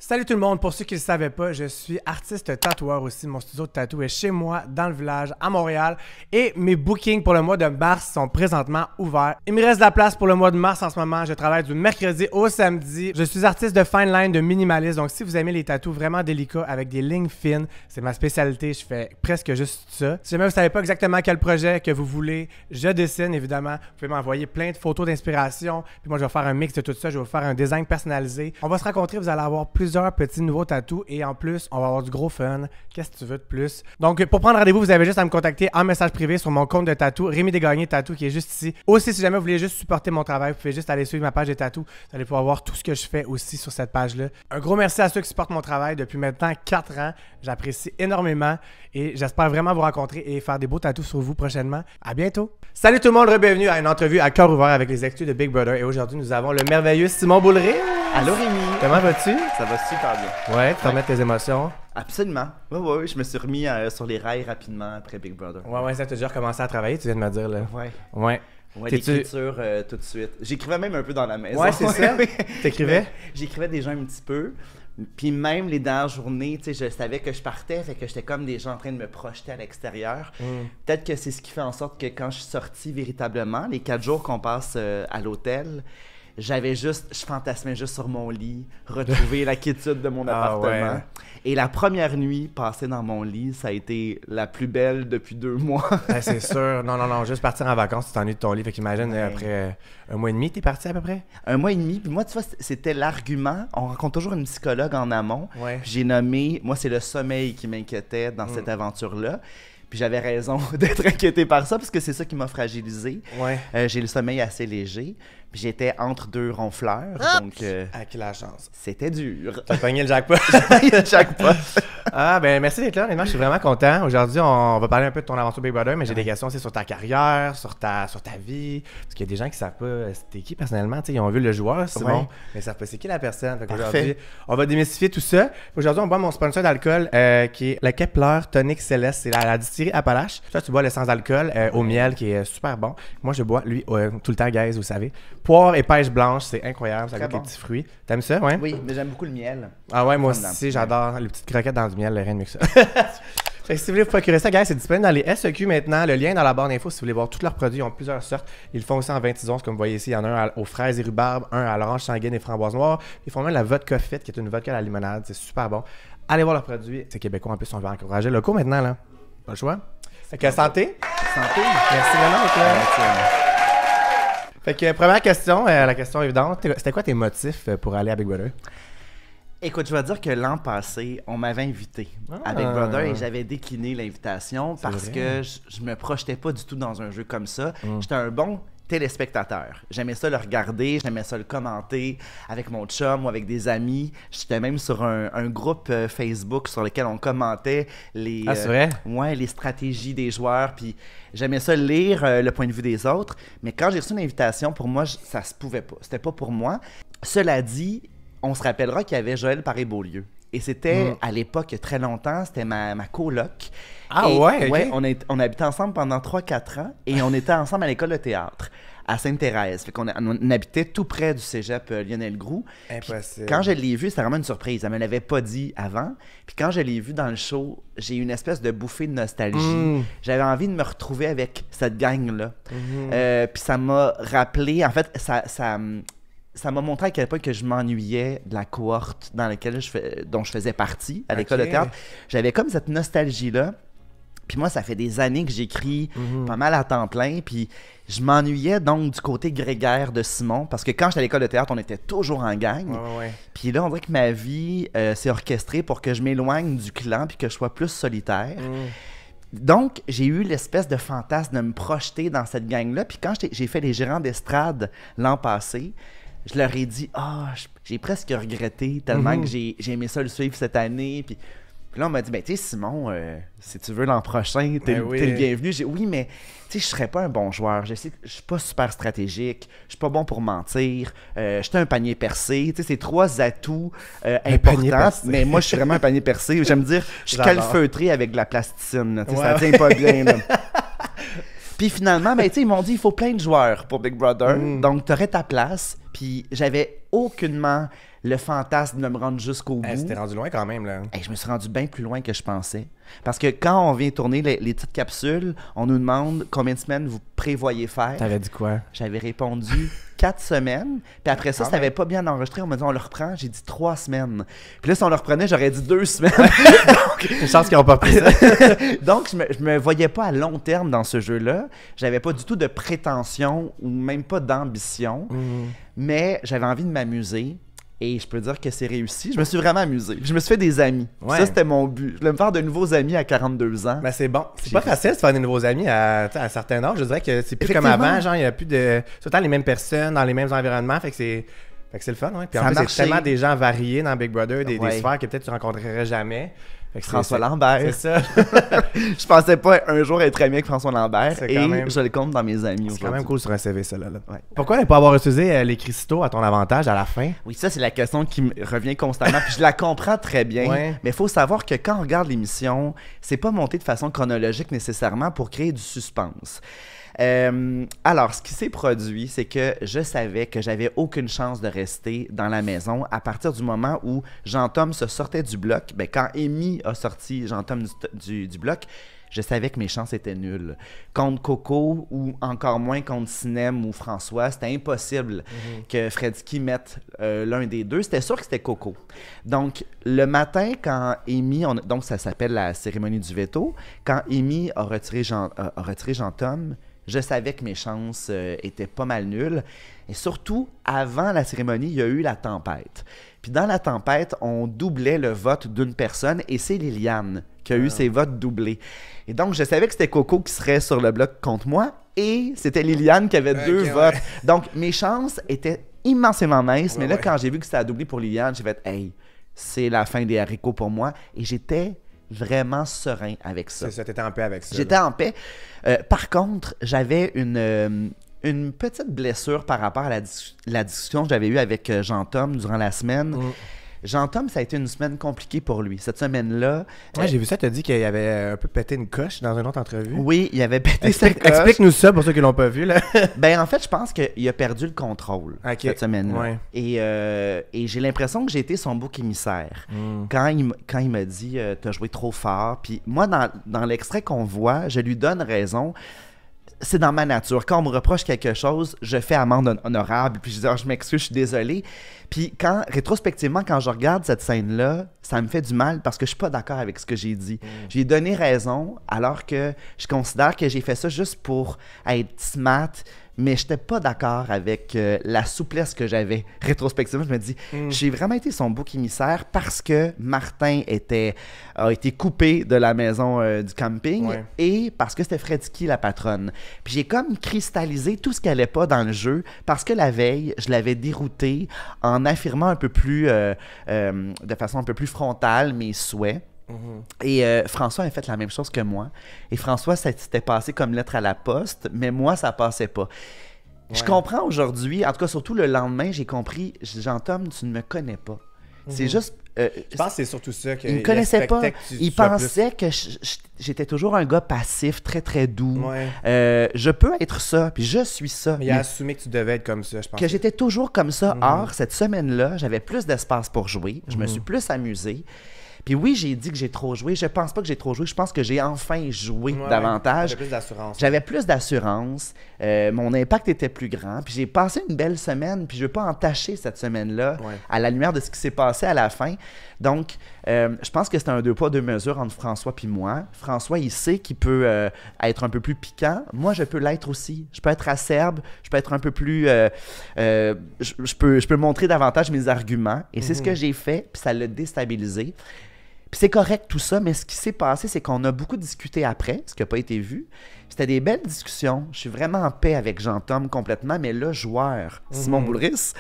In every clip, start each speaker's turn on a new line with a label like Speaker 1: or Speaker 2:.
Speaker 1: Salut tout le monde, pour ceux qui ne le savaient pas, je suis artiste tatoueur aussi. Mon studio de tatou est chez moi, dans le village, à Montréal. Et mes bookings pour le mois de mars sont présentement ouverts. Il me reste de la place pour le mois de mars en ce moment. Je travaille du mercredi au samedi. Je suis artiste de fine line, de minimaliste. Donc si vous aimez les tatous vraiment délicats avec des lignes fines, c'est ma spécialité. Je fais presque juste ça. Si jamais vous ne savez pas exactement quel projet que vous voulez, je dessine évidemment. Vous pouvez m'envoyer plein de photos d'inspiration. Puis moi, je vais faire un mix de tout ça. Je vais vous faire un design personnalisé. On va se rencontrer, vous allez avoir plusieurs petits nouveaux tatous et en plus, on va avoir du gros fun. Qu'est-ce que tu veux de plus? Donc, pour prendre rendez-vous, vous avez juste à me contacter en message privé sur mon compte de tatou, Rémi Desgagnés Tatou, qui est juste ici. Aussi, si jamais vous voulez juste supporter mon travail, vous pouvez juste aller suivre ma page de tatou. Vous allez pouvoir voir tout ce que je fais aussi sur cette page-là. Un gros merci à ceux qui supportent mon travail depuis maintenant 4 ans. J'apprécie énormément et j'espère vraiment vous rencontrer et faire des beaux tatous sur vous prochainement. À bientôt! Salut tout le monde, bienvenue à une entrevue à cœur ouvert avec les exclus de Big Brother. Et aujourd'hui, nous avons le merveilleux Simon Boulré.
Speaker 2: Allô Rémi!
Speaker 1: Comment vas-tu?
Speaker 2: Ça va super bien.
Speaker 1: Ouais, tu remets tes émotions?
Speaker 2: Absolument. Oui, je me suis remis sur les rails rapidement après Big Brother.
Speaker 1: Ouais, ça t'a déjà recommencé à travailler, tu viens de me dire là.
Speaker 2: Ouais, l'écriture tout de suite. J'écrivais même un peu dans la maison.
Speaker 1: Ouais, c'est ça? T'écrivais?
Speaker 2: J'écrivais déjà un petit peu. Puis même les dernières journées, tu sais, je savais que je partais, fait que j'étais comme déjà en train de me projeter à l'extérieur. Peut-être que c'est ce qui fait en sorte que quand je suis sortie véritablement, les 4 jours qu'on passe à l'hôtel, je fantasmais juste sur mon lit, retrouver la quiétude de mon appartement. Ouais. Et la première nuit passée dans mon lit, ça a été la plus belle depuis 2 mois.
Speaker 1: C'est sûr. Non, juste partir en vacances, tu t'ennuies de ton lit. Fait qu'imagine, après 1 mois et demi, t'es parti à peu près?
Speaker 2: 1 mois et demi. Puis moi, tu vois, c'était l'argument. On rencontre toujours une psychologue en amont.
Speaker 1: Ouais.
Speaker 2: J'ai nommé, moi, c'est le sommeil qui m'inquiétait dans cette aventure-là. Puis j'avais raison d'être inquiété par ça, parce que c'est ça qui m'a fragilisé.
Speaker 1: Ouais.
Speaker 2: J'ai le sommeil assez léger. Puis j'étais entre 2 ronfleurs, donc...
Speaker 1: À qui la chance?
Speaker 2: C'était dur.
Speaker 1: T'as pogné le jackpot.
Speaker 2: J'ai pogné le jackpot.
Speaker 1: Ben merci d'être là, honnêtement, je suis vraiment content. Aujourd'hui, on va parler un peu de ton aventure Big Brother, mais j'ai des questions aussi sur ta carrière, sur ta vie. Parce qu'il y a des gens qui savent pas c'était qui personnellement. T'sais, ils ont vu le joueur, Simon, mais ils savent pas c'est qui la personne. Fait qu'aujourd'hui, on va démystifier tout ça. Aujourd'hui, on boit mon sponsor d'alcool qui est le Kepler Tonic Céleste. C'est la distillerie Appalache. Toi, tu bois le sans alcool au miel qui est super bon. Moi, je bois, lui, tout le temps, guys, vous savez. Poire et pêche blanche, c'est incroyable. Ça goûte les petits fruits. T'aimes ça, ouais?
Speaker 2: Oui, mais j'aime beaucoup le miel.
Speaker 1: Ah ouais, moi aussi, j'adore les petites croquettes dans du miel, rien de mieux que ça. Fait que si vous voulez vous procurer ça, guys, c'est disponible dans les SEQ maintenant. Le lien est dans la barre d'infos si vous voulez voir tous leurs produits. Ils ont plusieurs sortes. Ils le font aussi en 26 onces, comme vous voyez ici. Il y en a un aux fraises et rhubarbe, un à l'orange sanguine et framboise noire. Ils font même la vodka fit, qui est une vodka à la limonade. C'est super bon. Allez voir leurs produits. C'est québécois en plus, on veut encourager le locaux maintenant, là. Pas le choix. Fait que santé.
Speaker 2: Santé.
Speaker 1: Merci vraiment d'être là. Fait que première question, la question évidente, c'était quoi tes motifs pour aller à Big Brother?
Speaker 2: Écoute, je vais dire que l'an passé, on m'avait invité à Big Brother et j'avais décliné l'invitation parce que je me projetais pas du tout dans un jeu comme ça. J'étais un bon téléspectateur. J'aimais ça le regarder, j'aimais ça le commenter avec mon chum ou avec des amis. J'étais même sur un groupe Facebook sur lequel on commentait les, les stratégies des joueurs. Puis j'aimais ça lire le point de vue des autres. Mais quand j'ai reçu une invitation, pour moi, ça se pouvait pas. C'était pas pour moi. Cela dit, on se rappellera qu'il y avait Joël Paré-Beaulieu. Et c'était, à l'époque, très longtemps, c'était ma coloc.
Speaker 1: Ah et, ouais?
Speaker 2: Ouais, on habitait ensemble pendant 3-4 ans et on était ensemble à l'école de théâtre à Sainte-Thérèse. Fait qu'on habitait tout près du cégep Lionel Groulx.
Speaker 1: Impossible.
Speaker 2: Quand je l'ai vu, c'était vraiment une surprise. Elle me l'avait pas dit avant. Puis quand je l'ai vu dans le show, j'ai eu une espèce de bouffée de nostalgie. J'avais envie de me retrouver avec cette gang-là. Puis ça m'a rappelé... En fait, ça m'a montré à quel point que je m'ennuyais de la cohorte dont je faisais partie à l'école de théâtre. J'avais comme cette nostalgie-là. Puis moi, ça fait des années que j'écris pas mal à temps plein. Puis je m'ennuyais donc du côté grégaire de Simon. Parce que quand j'étais à l'école de théâtre, on était toujours en gang. Puis là, on dirait que ma vie s'est orchestrée pour que je m'éloigne du clan puis que je sois plus solitaire. Donc, j'ai eu l'espèce de fantasme de me projeter dans cette gang-là. Puis quand j'ai fait les gérants d'estrade l'an passé, je leur ai dit « j'ai presque regretté tellement que j'ai aimé ça le suivre cette année. » Puis là, on m'a dit « tu sais, Simon, si tu veux l'an prochain, t'es le bienvenu. » J'ai dit « Oui, mais tu sais, je serais pas un bon joueur. Je sais que je suis pas super stratégique. Je suis pas bon pour mentir. J'étais un panier percé. Tu sais, c'est 3 atouts importants. Mais moi, je suis vraiment un panier percé. J'aime dire, je suis calfeutré avec de la plasticine. Tu sais, ça tient pas bien. Là. Puis finalement, ben, tu sais, ils m'ont dit, il faut plein de joueurs pour Big Brother. Donc, tu aurais ta place. Puis j'avais aucunement le fantasme de me rendre jusqu'au bout.
Speaker 1: C'était rendu loin quand même, là.
Speaker 2: Je me suis rendu bien plus loin que je pensais. Parce que quand on vient tourner les petites capsules, on nous demande combien de semaines vous prévoyez faire.
Speaker 1: T'avais dit quoi?
Speaker 2: J'avais répondu 4 semaines. Puis après ça, si t'avais pas bien enregistré, on m'a dit on le reprend. J'ai dit 3 semaines. Puis là, si on le reprenait, j'aurais dit 2 semaines.
Speaker 1: Une chance qu'ils n'ont pas pris ça.
Speaker 2: Donc, je me voyais pas à long terme dans ce jeu-là. J'avais pas du tout de prétention ou même pas d'ambition. Mais j'avais envie de m'amuser. Et je peux dire que c'est réussi. Je me suis vraiment amusé. Je me suis fait des amis. Ouais. Ça, c'était mon but. Je voulais me faire de nouveaux amis à 42 ans.
Speaker 1: Ben, c'est bon. C'est pas facile de se faire des nouveaux amis à un certain âge. Je dirais que c'est plus comme avant. Genre, il n'y a plus de... C'est tout le temps les mêmes personnes, dans les mêmes environnements. Fait que c'est le fun. Ouais. Puis en plus, il y a tellement des gens variés dans Big Brother, des sphères que peut-être tu rencontrerais jamais.
Speaker 2: François Lambert.
Speaker 1: C'est ça.
Speaker 2: Je pensais pas un jour être ami avec François Lambert je le compte dans mes amis.
Speaker 1: C'est quand même cool sur un CV, ça. Là. Ouais. Pourquoi ne pas avoir utilisé les cristaux à ton avantage à la fin?
Speaker 2: Oui, ça, c'est la question qui me revient constamment. Puis je la comprends très bien. Ouais. Mais il faut savoir que quand on regarde l'émission, c'est pas monté de façon chronologique nécessairement pour créer du suspense. Alors, ce qui s'est produit, c'est que je savais que j'avais aucune chance de rester dans la maison à partir du moment où Jean-Tom se sortait du bloc. Ben, quand Amy a sorti Jean-Tom du bloc, je savais que mes chances étaient nulles. Contre Coco ou encore moins contre Sinem ou François, c'était impossible que Fredski mette l'un des deux. C'était sûr que c'était Coco. Donc, le matin, quand Amy... donc, ça s'appelle la cérémonie du veto. Quand Amy a retiré Jean-Tom, je savais que mes chances étaient pas mal nulles. Et surtout, avant la cérémonie, il y a eu la tempête. Puis dans la tempête, on doublait le vote d'une personne et c'est Liliane qui a eu ses votes doublés. Et donc, je savais que c'était Coco qui serait sur le bloc contre moi et c'était Liliane qui avait 2 votes. Donc, mes chances étaient immensément minces. Mais là, quand j'ai vu que c'était à doubler pour Liliane, j'ai fait « Hey, c'est la fin des haricots pour moi. » Et j'étais vraiment serein avec ça.
Speaker 1: C'est ça, t'étais en paix avec ça.
Speaker 2: J'étais en paix. Par contre, j'avais une petite blessure par rapport à la discussion que j'avais eue avec Jean-Tom durant la semaine. Jean-Tom, ça a été une semaine compliquée pour lui. Cette semaine-là...
Speaker 1: Ouais, j'ai vu ça, t'as dit qu'il avait un peu pété une coche dans une autre entrevue.
Speaker 2: Oui, il avait pété sa coche.
Speaker 1: Explique-nous ça pour ceux qui l'ont pas vu, là.
Speaker 2: Ben, en fait, je pense qu'il a perdu le contrôle cette semaine-là. Ouais. Et j'ai l'impression que j'ai été son bouc émissaire. Quand il m'a dit « T'as joué trop fort », puis moi, dans l'extrait qu'on voit, je lui donne raison. C'est dans ma nature. Quand on me reproche quelque chose, je fais amende honorable, puis je dis « je m'excuse, je suis désolé ». Puis rétrospectivement, quand je regarde cette scène-là, ça me fait du mal parce que je suis pas d'accord avec ce que j'ai dit. J'ai donné raison, alors que je considère que j'ai fait ça juste pour être smart, mais je n'étais pas d'accord avec la souplesse que j'avais. Rétrospectivement, je me dis, j'ai vraiment été son bouc émissaire parce que Martin a été coupé de la maison du camping et parce que c'était Fredski la patronne. Puis j'ai comme cristallisé tout ce qui n'allait pas dans le jeu parce que la veille, je l'avais dérouté en affirmant un peu plus, de façon un peu plus frontale mes souhaits. Et François a fait la même chose que moi. Et François, ça s'était passé comme lettre à la poste, mais moi, ça passait pas. Je comprends aujourd'hui, en tout cas, surtout le lendemain, j'ai compris, Jean-Tom, tu ne me connais pas. C'est juste...
Speaker 1: je pense que c'est surtout ça qu'il
Speaker 2: me connaissait pas. Il pensait que j'étais toujours un gars passif, très, très doux. Je peux être ça, puis je suis ça.
Speaker 1: Mais il a assumé que tu devais être comme ça, je pense.
Speaker 2: Que j'étais toujours comme ça. Or, cette semaine-là, j'avais plus d'espace pour jouer. Je me suis plus amusé. Puis oui, j'ai dit que j'ai trop joué. Je pense pas que j'ai trop joué. Je pense que j'ai enfin joué davantage.
Speaker 1: J'avais plus d'assurance.
Speaker 2: J'avais plus d'assurance. Mon impact était plus grand. Puis j'ai passé une belle semaine. Puis je veux pas entacher cette semaine-là à la lumière de ce qui s'est passé à la fin. Donc, je pense que c'est un 2 poids, 2 mesures entre François puis moi. François, il sait qu'il peut être un peu plus piquant. Moi, je peux l'être aussi. Je peux être acerbe. Je peux être un peu plus... je peux montrer davantage mes arguments. Et c'est ce que j'ai fait. Puis ça l'a déstabilisé. Puis c'est correct tout ça, mais ce qui s'est passé, c'est qu'on a beaucoup discuté après, ce qui n'a pas été vu. C'était des belles discussions. Je suis vraiment en paix avec Jean-Tom complètement, mais le joueur, Simon Boulris,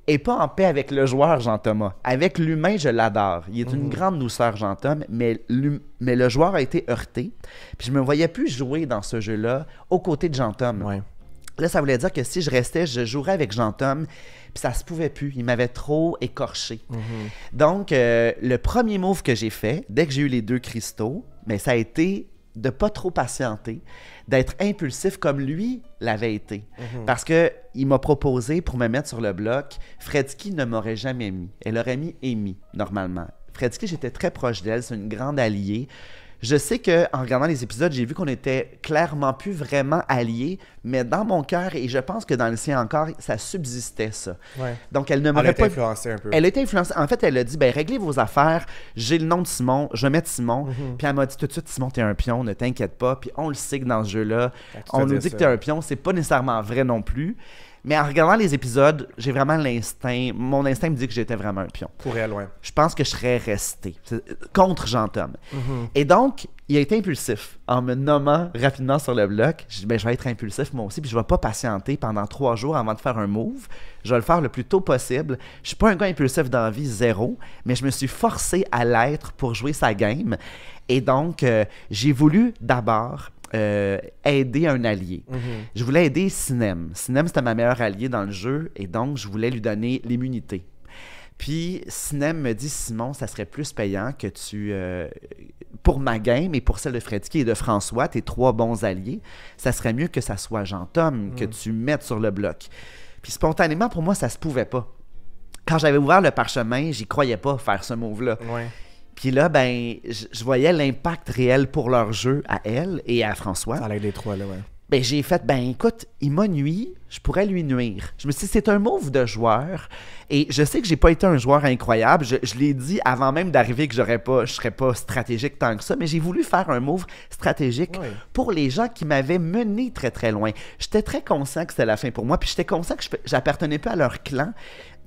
Speaker 2: n'est pas en paix avec le joueur Jean-Thomas. Avec l'humain, je l'adore. Il est une grande douceur, Jean-Tom, mais le joueur a été heurté. Puis je me voyais plus jouer dans ce jeu-là aux côtés de Jean-Tom. Là, ça voulait dire que si je restais, je jouerais avec Jean-Tom. Puis ça se pouvait plus. Il m'avait trop écorché. Donc, le premier move que j'ai fait, dès que j'ai eu les 2 cristaux, ça a été de pas trop patienter, d'être impulsif comme lui l'avait été. Parce que il m'a proposé pour me mettre sur le bloc, Fredsky ne m'aurait jamais mis. Elle aurait mis Amy, normalement. Fredsky, j'étais très proche d'elle, c'est une grande alliée. Je sais qu'en regardant les épisodes, j'ai vu qu'on était clairement plus vraiment alliés, mais dans mon cœur, et je pense que dans le sien encore, ça subsistait ça.
Speaker 1: Ouais.
Speaker 2: Donc, elle ne m'aurait pas...
Speaker 1: influencée un peu.
Speaker 2: Elle a été influencée. En fait, elle a dit, ben réglez vos affaires, j'ai le nom de Simon, je vais mettre Simon. Puis elle m'a dit tout de suite, Simon, t'es un pion, ne t'inquiète pas. Puis on le sait que dans ce jeu-là, on nous dit que t'es un pion, c'est pas nécessairement vrai non plus. Mais en regardant les épisodes, j'ai vraiment l'instinct. Mon instinct me dit que j'étais vraiment un pion.
Speaker 1: Pour elle, loin.
Speaker 2: Je pense que je serais resté contre Jean-Tom. Et donc, il a été impulsif. En me nommant rapidement sur le bloc, je dis, ben, je vais être impulsif moi aussi, puis je vais pas patienter pendant 3 jours avant de faire un move. Je vais le faire le plus tôt possible. Je suis pas un gars impulsif dans la vie, 0, mais je me suis forcé à l'être pour jouer sa game. Et donc, j'ai voulu d'abord aider un allié. Je voulais aider Sinem. Sinem, c'était ma meilleure alliée dans le jeu, et donc je voulais lui donner l'immunité. Puis Sinem me dit, Simon, ça serait plus payant que tu... pour ma game et pour celle de Fredsky et de François, tes 3 bons alliés, ça serait mieux que ça soit Jean-Tom que tu mettes sur le bloc. Puis spontanément, pour moi, ça se pouvait pas. Quand j'avais ouvert le parchemin, j'y croyais pas faire ce move-là.
Speaker 1: Ouais.
Speaker 2: Puis là, ben, je voyais l'impact réel pour leur jeu à elle et à François.
Speaker 1: Ça allait des 3, là, ouais.
Speaker 2: Ben, j'ai fait, ben, écoute, il m'a nui, je pourrais lui nuire. Je me suis dit, c'est un move de joueur. Et je sais que j'ai pas été un joueur incroyable. Je l'ai dit avant même d'arriver que je serais pas stratégique tant que ça, mais j'ai voulu faire un move stratégique pour les gens qui m'avaient mené très, très loin. J'étais très conscient que c'était la fin pour moi, puis j'étais conscient que j'appartenais pas à leur clan,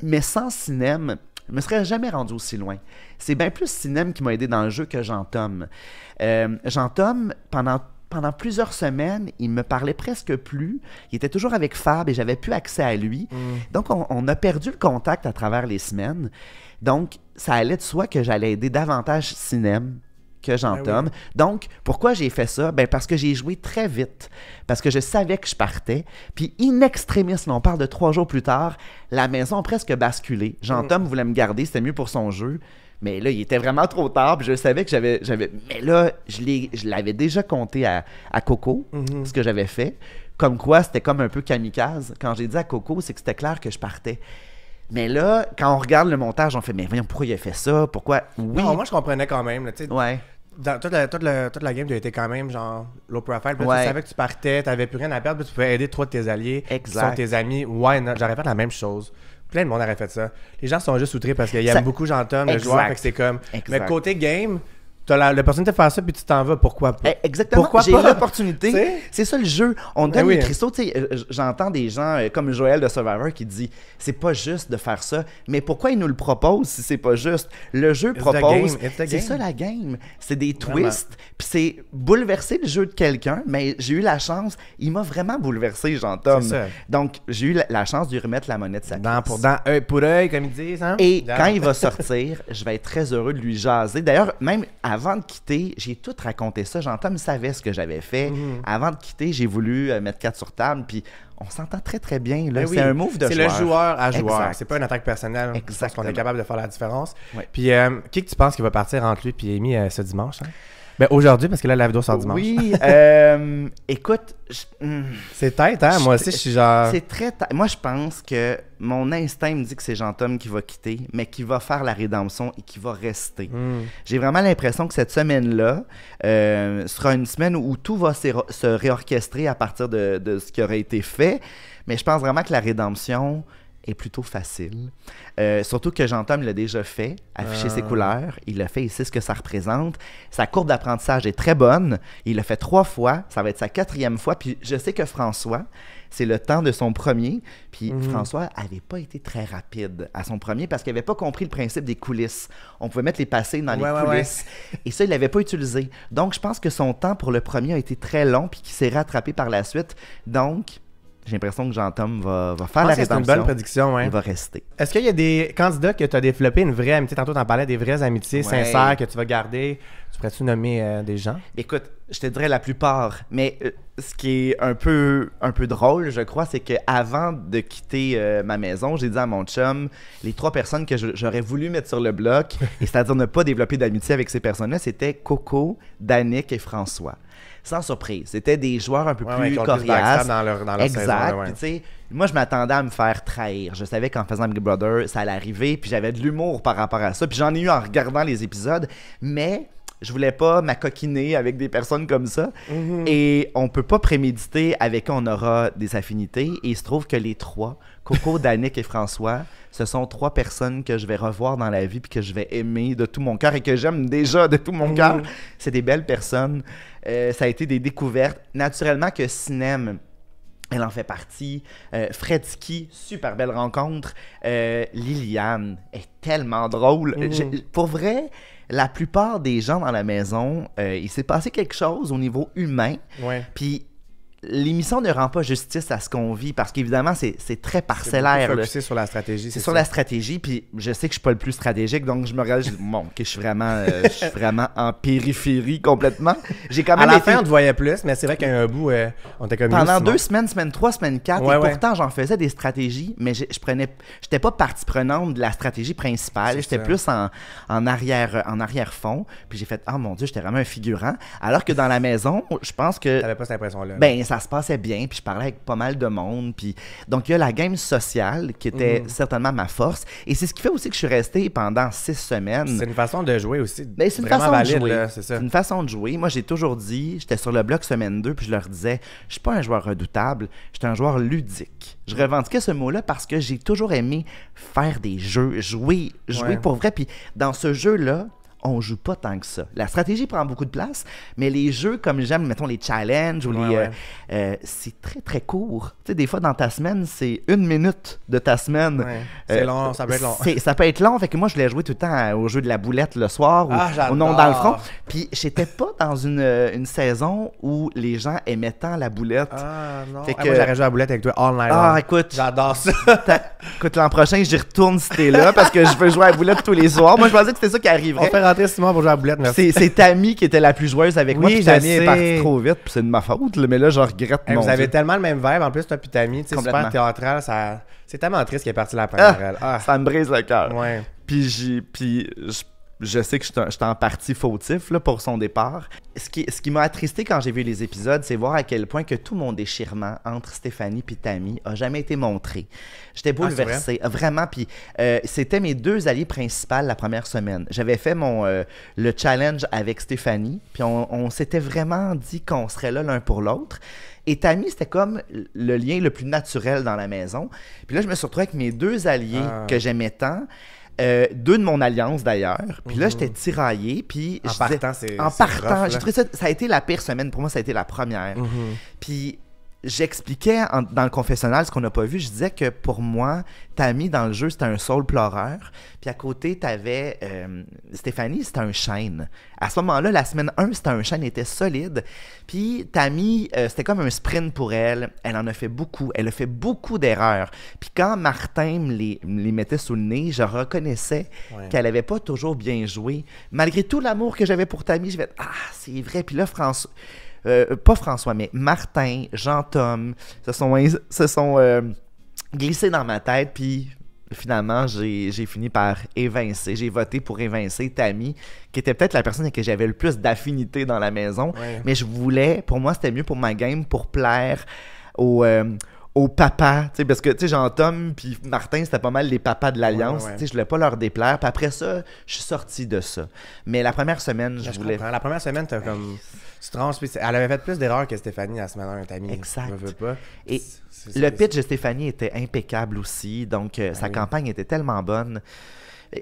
Speaker 2: mais sans Sinem, je me serais jamais rendu aussi loin. C'est bien plus Sinem qui m'a aidé dans le jeu que Jean-Tom. Jean-Tom, pendant plusieurs semaines, il me parlait presque plus. Il était toujours avec Fab et j'avais plus accès à lui. Donc, on a perdu le contact à travers les semaines. Donc, ça allait de soi que j'allais aider davantage Sinem que Jean-Tom. Donc, pourquoi j'ai fait ça? Ben, parce que j'ai joué très vite. Parce que je savais que je partais. Puis, in extremis, on parle de 3 jours plus tard, la maison a presque basculé. Jean-Tom voulait me garder, c'était mieux pour son jeu. Mais là, il était vraiment trop tard, puis je savais que j'avais... Mais là, je l'avais déjà compté à Coco, ce que j'avais fait. Comme quoi, c'était comme un peu kamikaze. Quand j'ai dit à Coco, c'est que c'était clair que je partais. Mais là, quand on regarde le montage, on fait, mais voyons, pourquoi il a fait ça? Pourquoi? Oui.
Speaker 1: Non, moi, je comprenais quand même, tu sais.
Speaker 2: Ouais.
Speaker 1: Dans toute la game, tu as été quand même genre low profile. Puis tu savais que tu partais, tu n'avais plus rien à perdre, puis tu pouvais aider 3 de tes alliés qui sont tes amis. Ouais, j'aurais fait la même chose. Plein de monde aurait fait ça. Les gens sont juste outrés parce qu'ils aiment beaucoup Jean-Tom, le joueur, fait que c'est comme... Mais côté game... T'as l'opportunité de faire ça, puis tu t'en vas, pourquoi pas?
Speaker 2: Exactement, pourquoi j'ai l'opportunité. C'est ça le jeu. On donne les cristaux. J'entends des gens comme Joël de Survivor qui dit « C'est pas juste de faire ça. » Mais pourquoi ils nous le proposent si c'est pas juste? Le jeu propose... C'est ça la game. C'est des twists. Puis c'est bouleverser le jeu de quelqu'un. Mais j'ai eu la chance... Il m'a vraiment bouleversé, Jean-Tom. Donc, j'ai eu la chance de lui remettre la monnaie de sa pièce.
Speaker 1: Œil pour œil, comme ils disent. Hein?
Speaker 2: Et quand il va sortir, je vais être très heureux de lui jaser. D'ailleurs, même... Avant de quitter, j'ai tout raconté ça. Jean-Tom savait ce que j'avais fait. Avant de quitter, j'ai voulu mettre 4 sur table, puis on s'entend très, très bien. Là. C'est un move de joueur.
Speaker 1: C'est le joueur à joueur. C'est pas une attaque personnelle. Parce qu'on est capable de faire la différence. Puis, qui que tu penses qui va partir entre lui et Amy ce dimanche? Hein? Ben aujourd'hui, parce que là, la vidéo sort dimanche.
Speaker 2: Oui, écoute...
Speaker 1: C'est tête, hein? Moi aussi, je suis genre...
Speaker 2: C'est très tête. Moi, je pense que mon instinct me dit que c'est Jean-Tom qui va quitter, mais qui va faire la rédemption et qui va rester. J'ai vraiment l'impression que cette semaine-là sera une semaine où tout va se réorchestrer à partir de ce qui aurait été fait, mais je pense vraiment que la rédemption... est plutôt facile. Surtout que Jean-Tom l'a déjà fait, afficher ses couleurs. Il l'a fait, il sait ce que ça représente. Sa courbe d'apprentissage est très bonne. Il l'a fait 3 fois. Ça va être sa 4e fois. Puis je sais que François, c'est le temps de son premier. Puis François n'avait pas été très rapide à son premier parce qu'il n'avait pas compris le principe des coulisses. On pouvait mettre les passés dans les coulisses. Et ça, il ne l'avait pas utilisé. Donc, je pense que son temps pour le premier a été très long puis qu'il s'est rattrapé par la suite. Donc... J'ai l'impression que Jean-Tom va faire la rédemption.
Speaker 1: C'est une bonne prédiction,
Speaker 2: Il va rester.
Speaker 1: Est-ce qu'il y a des candidats que tu as développé une vraie amitié? Tantôt, tu en parlais des vraies amitiés sincères que tu vas garder. Tu pourrais-tu nommer des gens?
Speaker 2: Écoute, je te dirais la plupart, mais ce qui est un peu drôle, je crois, c'est qu'avant de quitter ma maison, j'ai dit à mon chum, les 3 personnes que j'aurais voulu mettre sur le bloc, et c'est-à-dire ne pas développer d'amitié avec ces personnes-là, c'était Coco, Danick et François. Sans surprise, c'était des joueurs un peu plus coriaces.
Speaker 1: Dans leur
Speaker 2: exact.
Speaker 1: saison,
Speaker 2: Puis, tu sais, moi, je m'attendais à me faire trahir. Je savais qu'en faisant Big Brother, ça allait arriver, puis j'avais de l'humour par rapport à ça. Puis j'en ai eu en regardant les épisodes, mais je voulais pas m'acoquiner avec des personnes comme ça. Et on peut pas préméditer avec qui on aura des affinités. Et il se trouve que les 3, Coco, Danick et François, ce sont 3 personnes que je vais revoir dans la vie puis que je vais aimer de tout mon cœur et que j'aime déjà de tout mon cœur. C'est des belles personnes. Ça a été des découvertes. Naturellement que Sinem, elle en fait partie. Fredski, super belle rencontre. Liliane est tellement drôle. Pour vrai, la plupart des gens dans la maison, il s'est passé quelque chose au niveau humain. Puis l'émission ne rend pas justice à ce qu'on vit parce qu'évidemment, c'est très parcellaire.
Speaker 1: C'est focusé sur la stratégie.
Speaker 2: C'est sur la stratégie, puis je sais que je suis pas le plus stratégique, donc je me regarde, je dis, bon, ok, je suis vraiment en périphérie complètement. J'ai quand même
Speaker 1: à la fin, on te voyait plus, mais c'est vrai qu'il y a un bout, on était comme
Speaker 2: pendant 2 semaines, semaine 3, semaine 4, et
Speaker 1: ouais.
Speaker 2: pourtant, j'en faisais des stratégies, mais j'étais pas partie prenante de la stratégie principale, j'étais plus en arrière-fond, puis j'ai fait, oh mon Dieu, j'étais vraiment un figurant, alors que dans la maison, je pense que...
Speaker 1: T'avais pas cette impression-là.
Speaker 2: Ben, ça se passait bien, puis je parlais avec pas mal de monde, puis donc il y a la game sociale qui était certainement ma force, et c'est ce qui fait aussi que je suis resté pendant 6 semaines.
Speaker 1: C'est une façon de jouer aussi.
Speaker 2: Ben, c'est une
Speaker 1: vraiment
Speaker 2: façon
Speaker 1: valide,
Speaker 2: de jouer.
Speaker 1: là, c'est ça.
Speaker 2: C'est une façon de jouer. Moi, j'ai toujours dit, j'étais sur le bloc semaine 2, puis je leur disais, je suis pas un joueur redoutable, j'étais un joueur ludique. Je revendiquais ce mot-là parce que j'ai toujours aimé faire des jeux, jouer pour vrai, puis dans ce jeu-là, on joue pas tant que ça. La stratégie prend beaucoup de place, mais les jeux comme j'aime, mettons les challenges ou c'est très très court. Tu sais, des fois dans ta semaine, c'est 1 minute de ta semaine.
Speaker 1: Ouais. C'est long, ça peut être long.
Speaker 2: Ça peut être long, fait que moi je voulais jouer tout le temps au jeu de la boulette le soir ou au nom dans le front. Puis j'étais pas dans une saison où les gens aimaient tant la boulette.
Speaker 1: Ah non.
Speaker 2: Fait que...
Speaker 1: moi j'aurais joué à la boulette avec toi all night long.
Speaker 2: Ah écoute,
Speaker 1: j'adore ça.
Speaker 2: Écoute, l'an prochain j'y retourne si t'es là parce que je veux jouer à la boulette tous les soirs. Moi je pensais que c'était ça qui arriverait.
Speaker 1: On fait rentrer Simon pour jouer à la boulette.
Speaker 2: C'est Tammy qui était la plus joueuse avec moi, puis Tammy est
Speaker 1: sais.
Speaker 2: partie trop vite, puis c'est de ma faute, mais là je regrette mon
Speaker 1: Vous avez
Speaker 2: Dieu.
Speaker 1: tellement le même vibe, en plus toi puis Tammy, tu sais, super théâtral, c'est tellement triste qu'il est parti la première.
Speaker 2: Ça me brise le cœur.
Speaker 1: Ouais.
Speaker 2: Puis je sais que j'étais en partie fautif là, pour son départ. Ce qui m'a attristé quand j'ai vu les épisodes, c'est voir à quel point que tout mon déchirement entre Stéphanie et Tammy a jamais été montré. J'étais bouleversé, vraiment. Puis c'était mes 2 alliés principales la première semaine. J'avais fait le challenge avec Stéphanie, puis on s'était vraiment dit qu'on serait là l'un pour l'autre. Et Tammy, c'était comme le lien le plus naturel dans la maison. Puis là, je me suis retrouvé avec mes 2 alliés que j'aimais tant. 2 de mon alliance d'ailleurs. Puis là, j'étais tiraillé. Puis
Speaker 1: en partant,
Speaker 2: j'ai trouvé ça a été la pire semaine. Pour moi, ça a été la première. Puis j'expliquais dans le confessionnal ce qu'on n'a pas vu. Je disais que pour moi, Tammy, dans le jeu, c'était un soul pleureur. Puis à côté, t'avais Stéphanie, c'était un chêne. À ce moment-là, la semaine 1, c'était un chêne, était solide. Puis Tammy, c'était comme un sprint pour elle. Elle en a fait beaucoup. Elle a fait beaucoup d'erreurs. Puis quand Martin me les mettait sous le nez, je reconnaissais qu'elle n'avait pas toujours bien joué. Malgré tout l'amour que j'avais pour Tammy, je vais ah, c'est vrai. Puis là, pas François, mais Martin, Jean-Tom se sont glissés dans ma tête, puis finalement, j'ai fini par évincer. J'ai voté pour évincer Tammy, qui était peut-être la personne avec qui j'avais le plus d'affinité dans la maison, mais je voulais, pour moi, c'était mieux pour ma game, pour plaire au papa, parce que Jean-Tom puis Martin, c'était pas mal les papas de l'Alliance. Je voulais pas leur déplaire. Puis après ça, je suis sorti de ça. Mais la première semaine, je voulais...
Speaker 1: La première semaine, t'as comme... Elle avait fait plus d'erreurs que Stéphanie la semaine 1, Tammy.
Speaker 2: Exact.
Speaker 1: Je veux pas.
Speaker 2: Et le pitch de Stéphanie était impeccable aussi. Donc, sa campagne était tellement bonne.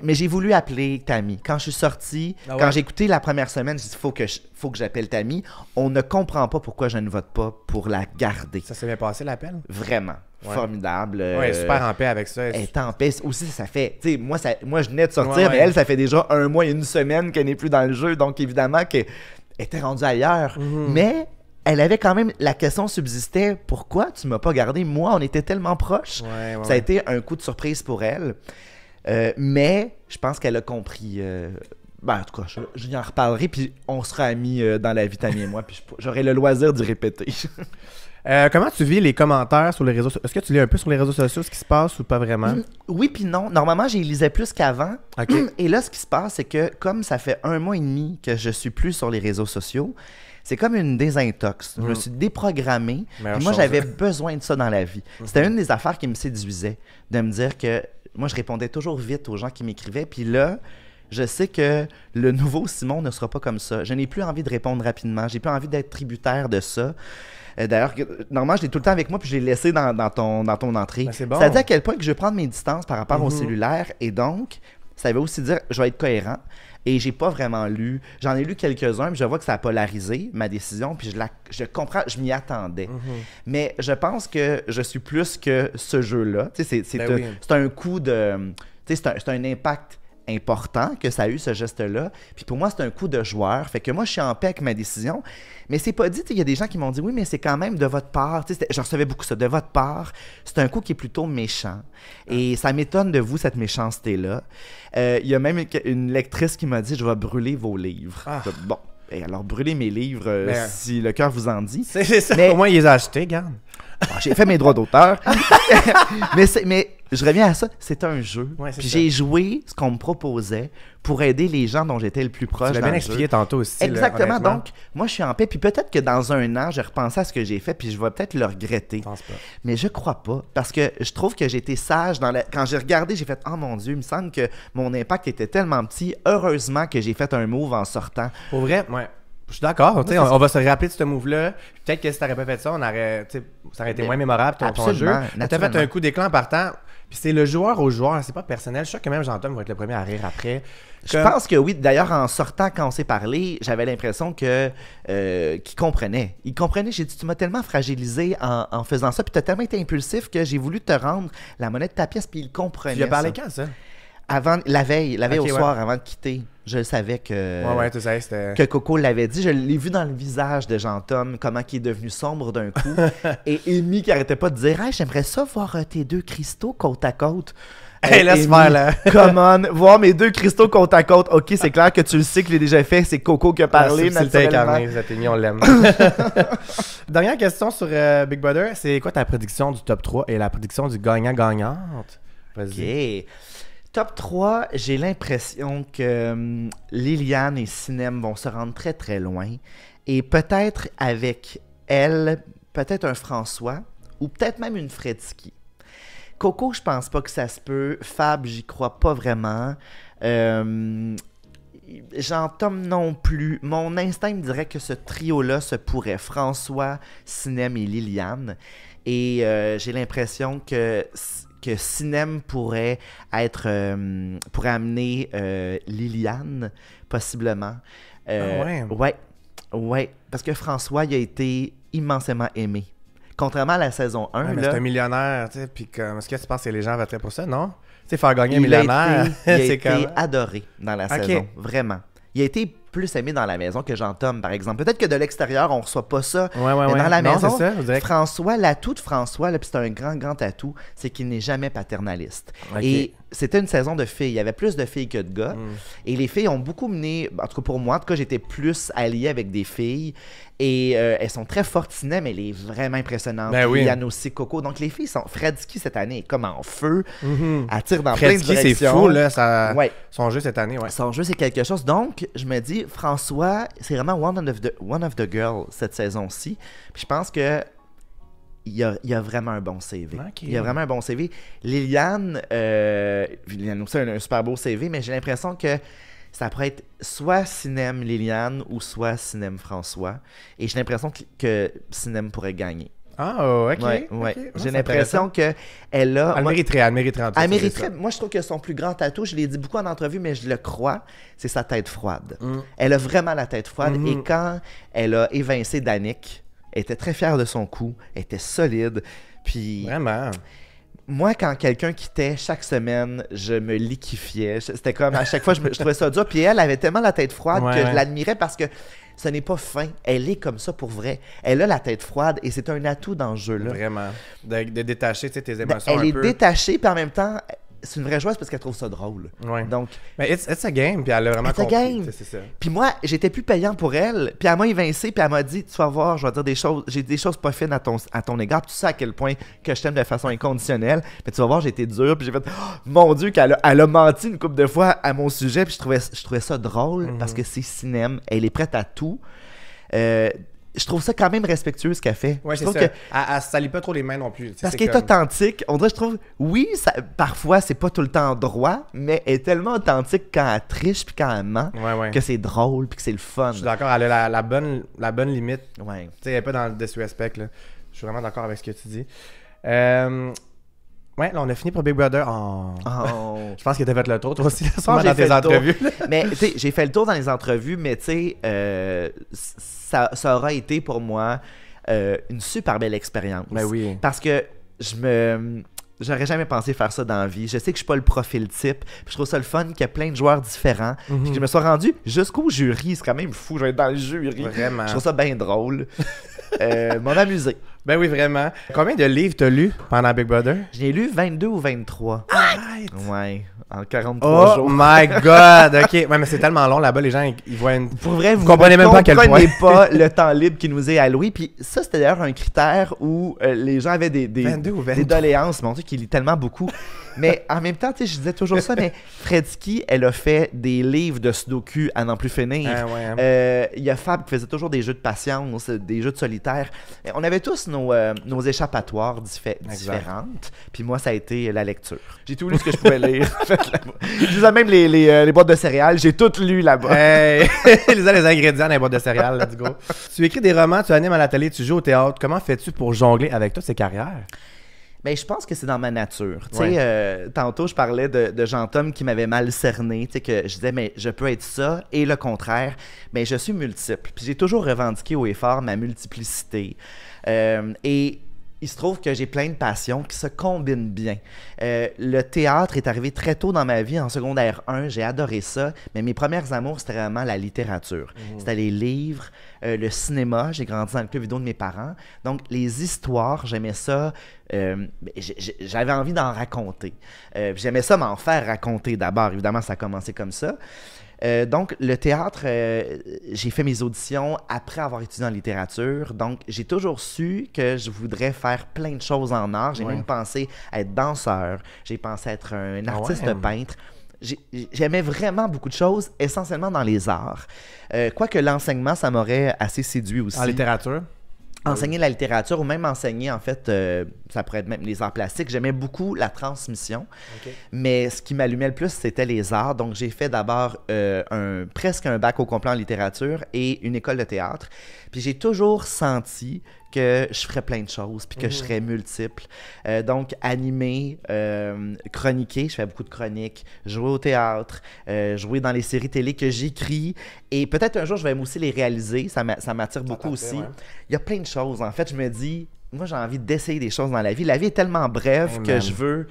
Speaker 2: Mais j'ai voulu appeler Tammy. Quand je suis sorti, quand j'ai écouté la première semaine, j'ai dit faut que j'appelle Tammy. On ne comprend pas pourquoi je ne vote pas pour la garder.
Speaker 1: Ça s'est bien passé l'appel?
Speaker 2: Vraiment. Formidable.
Speaker 1: Oui, super en paix avec ça.
Speaker 2: Elle est en paix. Aussi, ça fait... Moi, je venais de sortir, mais elle, ça fait déjà 1 mois et 1 semaine qu'elle n'est plus dans le jeu. Donc, évidemment, qu'elle était rendue ailleurs. Mais... elle avait quand même... La question subsistait, pourquoi tu m'as pas gardé? Moi, on était tellement proches. Ça a été un coup de surprise pour elle. Mais je pense qu'elle a compris Ben, en tout cas, je y en reparlerai, puis on sera amis dans la vie, Tammy et moi, puis j'aurai le loisir d'y répéter.
Speaker 1: Comment tu vis les commentaires sur les réseaux sociaux? Est-ce que tu lis un peu sur les réseaux sociaux ce qui se passe ou pas vraiment?
Speaker 2: Oui puis non. Normalement, j'y lisais plus qu'avant.
Speaker 1: Okay.
Speaker 2: Et là, ce qui se passe, c'est que comme ça fait 1 mois et demi que je suis plus sur les réseaux sociaux, c'est comme une désintox. Je me suis déprogrammé. Puis moi, j'avais besoin de ça dans la vie. C'était une des affaires qui me séduisait, de me dire que moi, je répondais toujours vite aux gens qui m'écrivaient. Puis là, je sais que le nouveau Simon ne sera pas comme ça. Je n'ai plus envie de répondre rapidement. J'ai plus envie d'être tributaire de ça. D'ailleurs, normalement, je l'ai tout le temps avec moi, puis je l'ai laissé dans ton entrée.
Speaker 1: C'est bon.
Speaker 2: Ça dit à quel point que je vais prendre mes distances par rapport au cellulaire. Et donc, ça veut aussi dire je vais être cohérent. Et j'ai pas vraiment lu. J'en ai lu quelques-uns, puis je vois que ça a polarisé ma décision, puis je comprends, je m'y attendais. Mais je pense que je suis plus que ce jeu-là. Tu sais, c'est un coup de... Tu sais, c'est un impact important que ça a eu, ce geste-là. Puis pour moi, c'est un coup de joueur. Fait que moi, je suis en paix avec ma décision. Mais c'est pas dit, il y a des gens qui m'ont dit, oui, mais c'est quand même de votre part. Je recevais beaucoup ça, de votre part. C'est un coup qui est plutôt méchant. Et ça m'étonne de vous, cette méchanceté-là. Il y a même une lectrice qui m'a dit, je vais brûler vos livres. Bon, et alors brûler mes livres, si le cœur vous en dit.
Speaker 1: C'est ça, mais... au moins, ils les ont achetés, regarde.
Speaker 2: Bon, j'ai fait mes droits d'auteur. mais je reviens à ça, c'est un jeu.
Speaker 1: Ouais,
Speaker 2: puis j'ai joué ce qu'on me proposait pour aider les gens dont j'étais le plus proche.
Speaker 1: Tu l'as bien expliqué tantôt aussi.
Speaker 2: Exactement.
Speaker 1: Là,
Speaker 2: donc, moi, je suis en paix. Puis peut-être que dans 1 an, je repensais à ce que j'ai fait, puis je vais peut-être le regretter.
Speaker 1: Je pense pas.
Speaker 2: Mais je crois pas. Parce que je trouve que j'ai été sage. Quand j'ai regardé, j'ai fait « Oh mon Dieu, il me semble que mon impact était tellement petit. Heureusement que j'ai fait un move en sortant. »
Speaker 1: Pour vrai, ouais. Je suis d'accord, on va se rappeler de ce move-là. Peut-être que si t'aurais pas fait ça, ça aurait été moins mémorable ton jeu. T'as fait un coup d'éclat en partant. Puis c'est le joueur au joueur, c'est pas personnel. Je suis sûr que même Jean-Tom va être le premier à rire après.
Speaker 2: Je pense que oui. D'ailleurs, en sortant, quand on s'est parlé, j'avais l'impression que qu'il comprenait. Il comprenait. J'ai dit, tu m'as tellement fragilisé en faisant ça, puis t'as tellement été impulsif que j'ai voulu te rendre la monnaie de ta pièce, puis il comprenait.
Speaker 1: Tu lui as parlé quand, ça?
Speaker 2: La veille au soir, avant de quitter. Je savais que,
Speaker 1: tu sais, c'était...
Speaker 2: que Coco l'avait dit. Je l'ai vu dans le visage de Jean-Tom, comment il est devenu sombre d'un coup. Et Amy qui arrêtait pas de dire « Hey, j'aimerais ça voir tes 2 cristaux côte à côte. »
Speaker 1: Hey, laisse faire là.
Speaker 2: Come on, voir mes 2 cristaux côte à côte. Ok, c'est clair que tu le sais que je l'ai déjà fait. C'est Coco qui a parlé.
Speaker 1: C'est incarné, Zatémi, on l'aime. Dernière question sur Big Brother. C'est quoi ta prédiction du top 3 et la prédiction du gagnant-gagnante? Vas-y.
Speaker 2: Ok. Top 3, j'ai l'impression que Liliane et Sinem vont se rendre très très loin. Et peut-être avec elle, peut-être un François ou peut-être même une Fredski. Coco, je pense pas que ça se peut. Fab, j'y crois pas vraiment. Jean-Tom non plus. Mon instinct me dirait que ce trio-là se pourrait. François, Sinem et Liliane. Et j'ai l'impression que Sinem pourrait amener Liliane, possiblement. Ouais. Parce que François, il a été immensément aimé. Contrairement à la saison 1.
Speaker 1: Ouais, mais
Speaker 2: là,
Speaker 1: c'est un millionnaire, tu sais, puis est-ce que tu penses que les gens voteraient pour ça, non? Tu sais, faire gagner un millionnaire,
Speaker 2: il a été
Speaker 1: comme...
Speaker 2: adoré dans la saison, vraiment. Il a été plus aimé dans la maison que Jean-Tom, par exemple. Peut-être que de l'extérieur, on reçoit pas ça. Mais dans la maison,
Speaker 1: c'est ça,
Speaker 2: François, l'atout de François, puis c'est un grand atout, c'est qu'il n'est jamais paternaliste. Et c'était une saison de filles. Il y avait plus de filles que de gars. Et les filles ont beaucoup mené... En tout cas, pour moi, j'étais plus allié avec des filles. Et elles sont très fortes. Sinem, elle est vraiment impressionnante. Il y en a aussi Coco. Donc, les filles sont... Fredski, cette année, est comme en feu. Elle tire dans plein de directions.
Speaker 1: C'est fou, là. Son jeu cette année,
Speaker 2: Son jeu, c'est quelque chose. Donc, je me dis, François, c'est vraiment one of the girls cette saison-ci. Puis je pense que il y a vraiment un bon CV. Il y a vraiment un bon CV. Liliane aussi a un super beau CV, mais j'ai l'impression que ça pourrait être soit Sinem Liliane ou soit Sinem François. Et j'ai l'impression que Sinem pourrait gagner.
Speaker 1: Ah, ok.
Speaker 2: Ouais. J'ai l'impression qu'elle a...
Speaker 1: Elle mériterait en tout cas.
Speaker 2: Elle mériterait. Moi, je trouve que son plus grand atout, je l'ai dit beaucoup en entrevue, mais je le crois, c'est sa tête froide. Elle a vraiment la tête froide. Et quand elle a évincé Danick, elle était très fière de son coup. Elle était solide. Puis...
Speaker 1: Vraiment.
Speaker 2: Moi, quand quelqu'un quittait chaque semaine, je me liquéfiais. C'était comme, à chaque fois, je trouvais ça dur. Puis elle avait tellement la tête froide que je l'admirais parce que ce n'est pas fin. Elle est comme ça pour vrai. Elle a la tête froide et c'est un atout dans ce jeu-là.
Speaker 1: Vraiment. De détacher tes émotions
Speaker 2: elle est détachée, puis en même temps, c'est une vraie joueuse parce qu'elle trouve ça drôle.
Speaker 1: Ouais.
Speaker 2: Donc,
Speaker 1: mais it's a game, puis elle a vraiment
Speaker 2: it's a
Speaker 1: compris.
Speaker 2: game.
Speaker 1: C'est ça.
Speaker 2: Puis moi, j'étais plus payant pour elle. Puis elle m'a évincé, puis elle m'a dit, tu vas voir, je vais dire des choses, j'ai des choses pas fines à ton égard. Puis tu sais à quel point que je t'aime de façon inconditionnelle. Mais tu vas voir, j'ai été dur, puis j'ai fait, oh, mon Dieu, elle a menti une couple de fois à mon sujet. Puis je trouvais ça drôle parce que c'est cinéma. Elle est prête à tout. Je trouve ça quand même respectueux ce qu'elle fait.
Speaker 1: Ouais,
Speaker 2: je
Speaker 1: c'est
Speaker 2: trouve
Speaker 1: ça.
Speaker 2: que
Speaker 1: Elle se salit pas trop les mains non plus.
Speaker 2: parce qu'elle est authentique. On dirait, je trouve, oui, parfois, c'est pas tout le temps droit, mais elle est tellement authentique quand elle triche puis quand elle ment que c'est drôle puis que c'est le fun.
Speaker 1: Je suis d'accord, elle a la bonne limite.
Speaker 2: Ouais.
Speaker 1: Tu sais, elle est pas dans le disrespect, là. Je suis vraiment d'accord avec ce que tu dis. Ouais, là, on a fini pour Big Brother. Oh. Je pense que t'as fait le tour, toi aussi, sûrement dans tes entrevues.
Speaker 2: Mais, tu sais, j'ai fait le tour dans les entrevues, mais, tu sais, ça aura été pour moi une super belle expérience.
Speaker 1: Ben oui.
Speaker 2: Parce que j'aurais jamais pensé faire ça dans la vie. Je sais que je suis pas le profil type. Puis je trouve ça le fun qu'il y a plein de joueurs différents. Puis que je me sois rendu jusqu'au jury. C'est quand même fou. Je vais être dans le jury.
Speaker 1: Vraiment.
Speaker 2: Je trouve ça bien drôle. M'en amusé.
Speaker 1: Ben oui, vraiment. Combien de livres t'as lu pendant Big Brother?
Speaker 2: J'ai lu 22 ou 23.
Speaker 1: Arrête!
Speaker 2: Ouais, en 43 jours.
Speaker 1: Oh my God! OK. Ouais, mais c'est tellement long là-bas, les gens, ils voient une...
Speaker 2: Pour vrai, vous
Speaker 1: comprenez même pas à quel point.
Speaker 2: pas le temps libre qui nous est alloué. Puis ça, c'était d'ailleurs un critère où les gens avaient des doléances. Mon Dieu, qu'il lit tellement beaucoup. Mais en même temps, tu sais, je disais toujours ça, mais Fredsky, elle a fait des livres de Sudoku à n'en plus finir.
Speaker 1: Ah ouais.
Speaker 2: Il y a Fab qui faisait toujours des jeux de patience, des jeux de solitaire. On avait tous nos échappatoires différentes. Puis moi, ça a été la lecture. J'ai tout lu ce que je pouvais lire. Je disais même les boîtes de céréales, j'ai tout lu là-bas.
Speaker 1: Hey. Les ingrédients dans les boîtes de céréales, let's go. Tu écris des romans, tu animes à la télé, tu joues au théâtre. Comment fais-tu pour jongler avec toutes ces carrières?
Speaker 2: Ben, je pense que c'est dans ma nature. Tu sais, tantôt, je parlais de Jean-Tom qui m'avait mal cerné, tu sais, que je disais, mais je peux être ça et le contraire. Mais je suis multiple. Puis j'ai toujours revendiqué haut et fort ma multiplicité. Et il se trouve que j'ai plein de passions qui se combinent bien. Le théâtre est arrivé très tôt dans ma vie, en secondaire 1, j'ai adoré ça, mais mes premières amours, c'était vraiment la littérature. C'était les livres, le cinéma, j'ai grandi dans le club vidéo de mes parents, donc les histoires, j'aimais ça, j'avais envie d'en raconter. J'aimais ça m'en faire raconter d'abord, évidemment, ça a commencé comme ça. Donc, le théâtre, j'ai fait mes auditions après avoir étudié en littérature. Donc, j'ai toujours su que je voudrais faire plein de choses en art. J'ai même pensé être danseur. J'ai pensé être un artiste peintre. J'aimais vraiment beaucoup de choses, essentiellement dans les arts. Quoique l'enseignement, ça m'aurait assez séduit aussi.
Speaker 1: En littérature?
Speaker 2: Enseigner la littérature ou même enseigner, en fait, ça pourrait être même les arts plastiques. J'aimais beaucoup la transmission, mais ce qui m'allumait le plus, c'était les arts. Donc, j'ai fait d'abord presque un bac au complet en littérature et une école de théâtre. Puis j'ai toujours senti que je ferais plein de choses, puis que je serais multiple. Donc, animer, chroniquer, je fais beaucoup de chroniques, jouer au théâtre, jouer dans les séries télé que j'écris, et peut-être un jour, je vais aussi les réaliser, ça m'attire beaucoup aussi. Ouais. Il y a plein de choses, en fait, je me dis, moi, j'ai envie d'essayer des choses dans la vie. La vie est tellement brève que je veux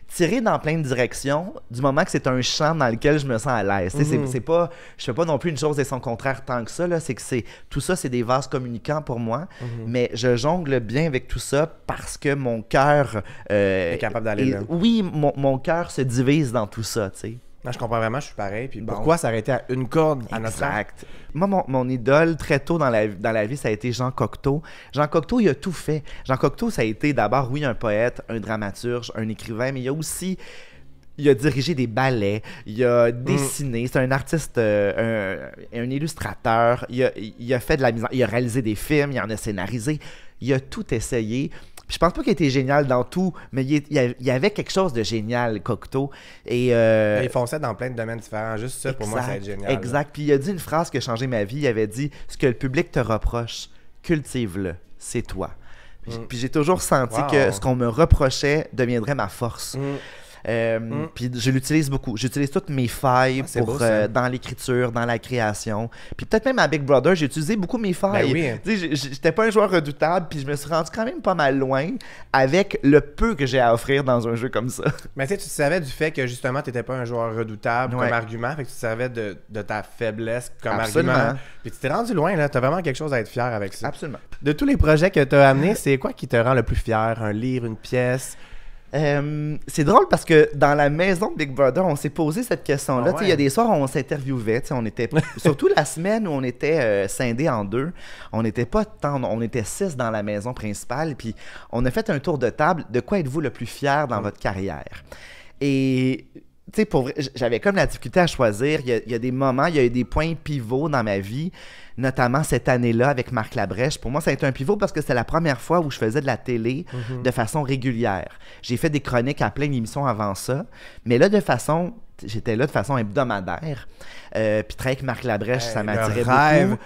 Speaker 2: tirer dans plein de directions du moment que c'est un champ dans lequel je me sens à l'aise. C'est pas, je fais pas non plus une chose et son contraire tant que ça, là. C'est que tout ça, c'est des vases communicants pour moi, mais je jongle bien avec tout ça parce que mon cœur
Speaker 1: est capable d'aller là.
Speaker 2: Oui, mon cœur se divise dans tout ça, tu sais.
Speaker 1: Non, je comprends vraiment, je suis pareil. Puis pourquoi s'arrêter à une corde à notre temps?
Speaker 2: Exact. Moi, mon idole, très tôt dans la vie, ça a été Jean Cocteau. Jean Cocteau, il a tout fait. Jean Cocteau, ça a été d'abord, oui, un poète, un dramaturge, un écrivain, mais il a dirigé des ballets, il a dessiné, c'est un artiste, un illustrateur, il a fait de la mise, il a réalisé des films, il en a scénarisé, il a tout essayé. Puis je pense pas qu'il était génial dans tout, mais il y avait quelque chose de génial, Cocteau. Et
Speaker 1: il fonçait dans plein de domaines différents. Juste ça, pour moi, ça va être génial.
Speaker 2: Exact. Puis il a dit une phrase qui a changé ma vie. Il avait dit « Ce que le public te reproche, cultive-le. C'est toi. » Puis j'ai toujours senti que ce qu'on me reprochait deviendrait ma force. Puis je l'utilise beaucoup. J'utilise toutes mes failles dans l'écriture, dans la création. Puis peut-être même à Big Brother, j'ai utilisé beaucoup mes failles.
Speaker 1: Ben oui.
Speaker 2: J'étais pas un joueur redoutable, puis je me suis rendu quand même pas mal loin avec le peu que j'ai à offrir dans un jeu comme ça.
Speaker 1: Mais tu sais, tu savais du fait que justement, t'étais pas un joueur redoutable comme argument, fait que tu savais de ta faiblesse comme argument. Puis tu t'es rendu loin, là. T'as vraiment quelque chose à être fier avec ça.
Speaker 2: Absolument.
Speaker 1: De tous les projets que t'as amenés, c'est quoi qui te rend le plus fier? Un livre, une pièce?
Speaker 2: C'est drôle parce que dans la maison de Big Brother, on s'est posé cette question-là. Il y a des soirs où on s'interviewait. On était, surtout la semaine où on était scindés en deux, on n'était pas tant, on était 6 dans la maison principale. Puis on a fait un tour de table. De quoi êtes-vous le plus fier dans votre carrière? Et tu sais, pour vrai, j'avais comme la difficulté à choisir. Il y a des moments, il y a eu des points pivots dans ma vie, notamment cette année-là avec Marc Labrèche. Pour moi, ça a été un pivot parce que c'était la première fois où je faisais de la télé de façon régulière. J'ai fait des chroniques à plein d'émissions avant ça, mais là, j'étais là de façon hebdomadaire. Puis travailler avec Marc Labrèche, ça m'attirait beaucoup.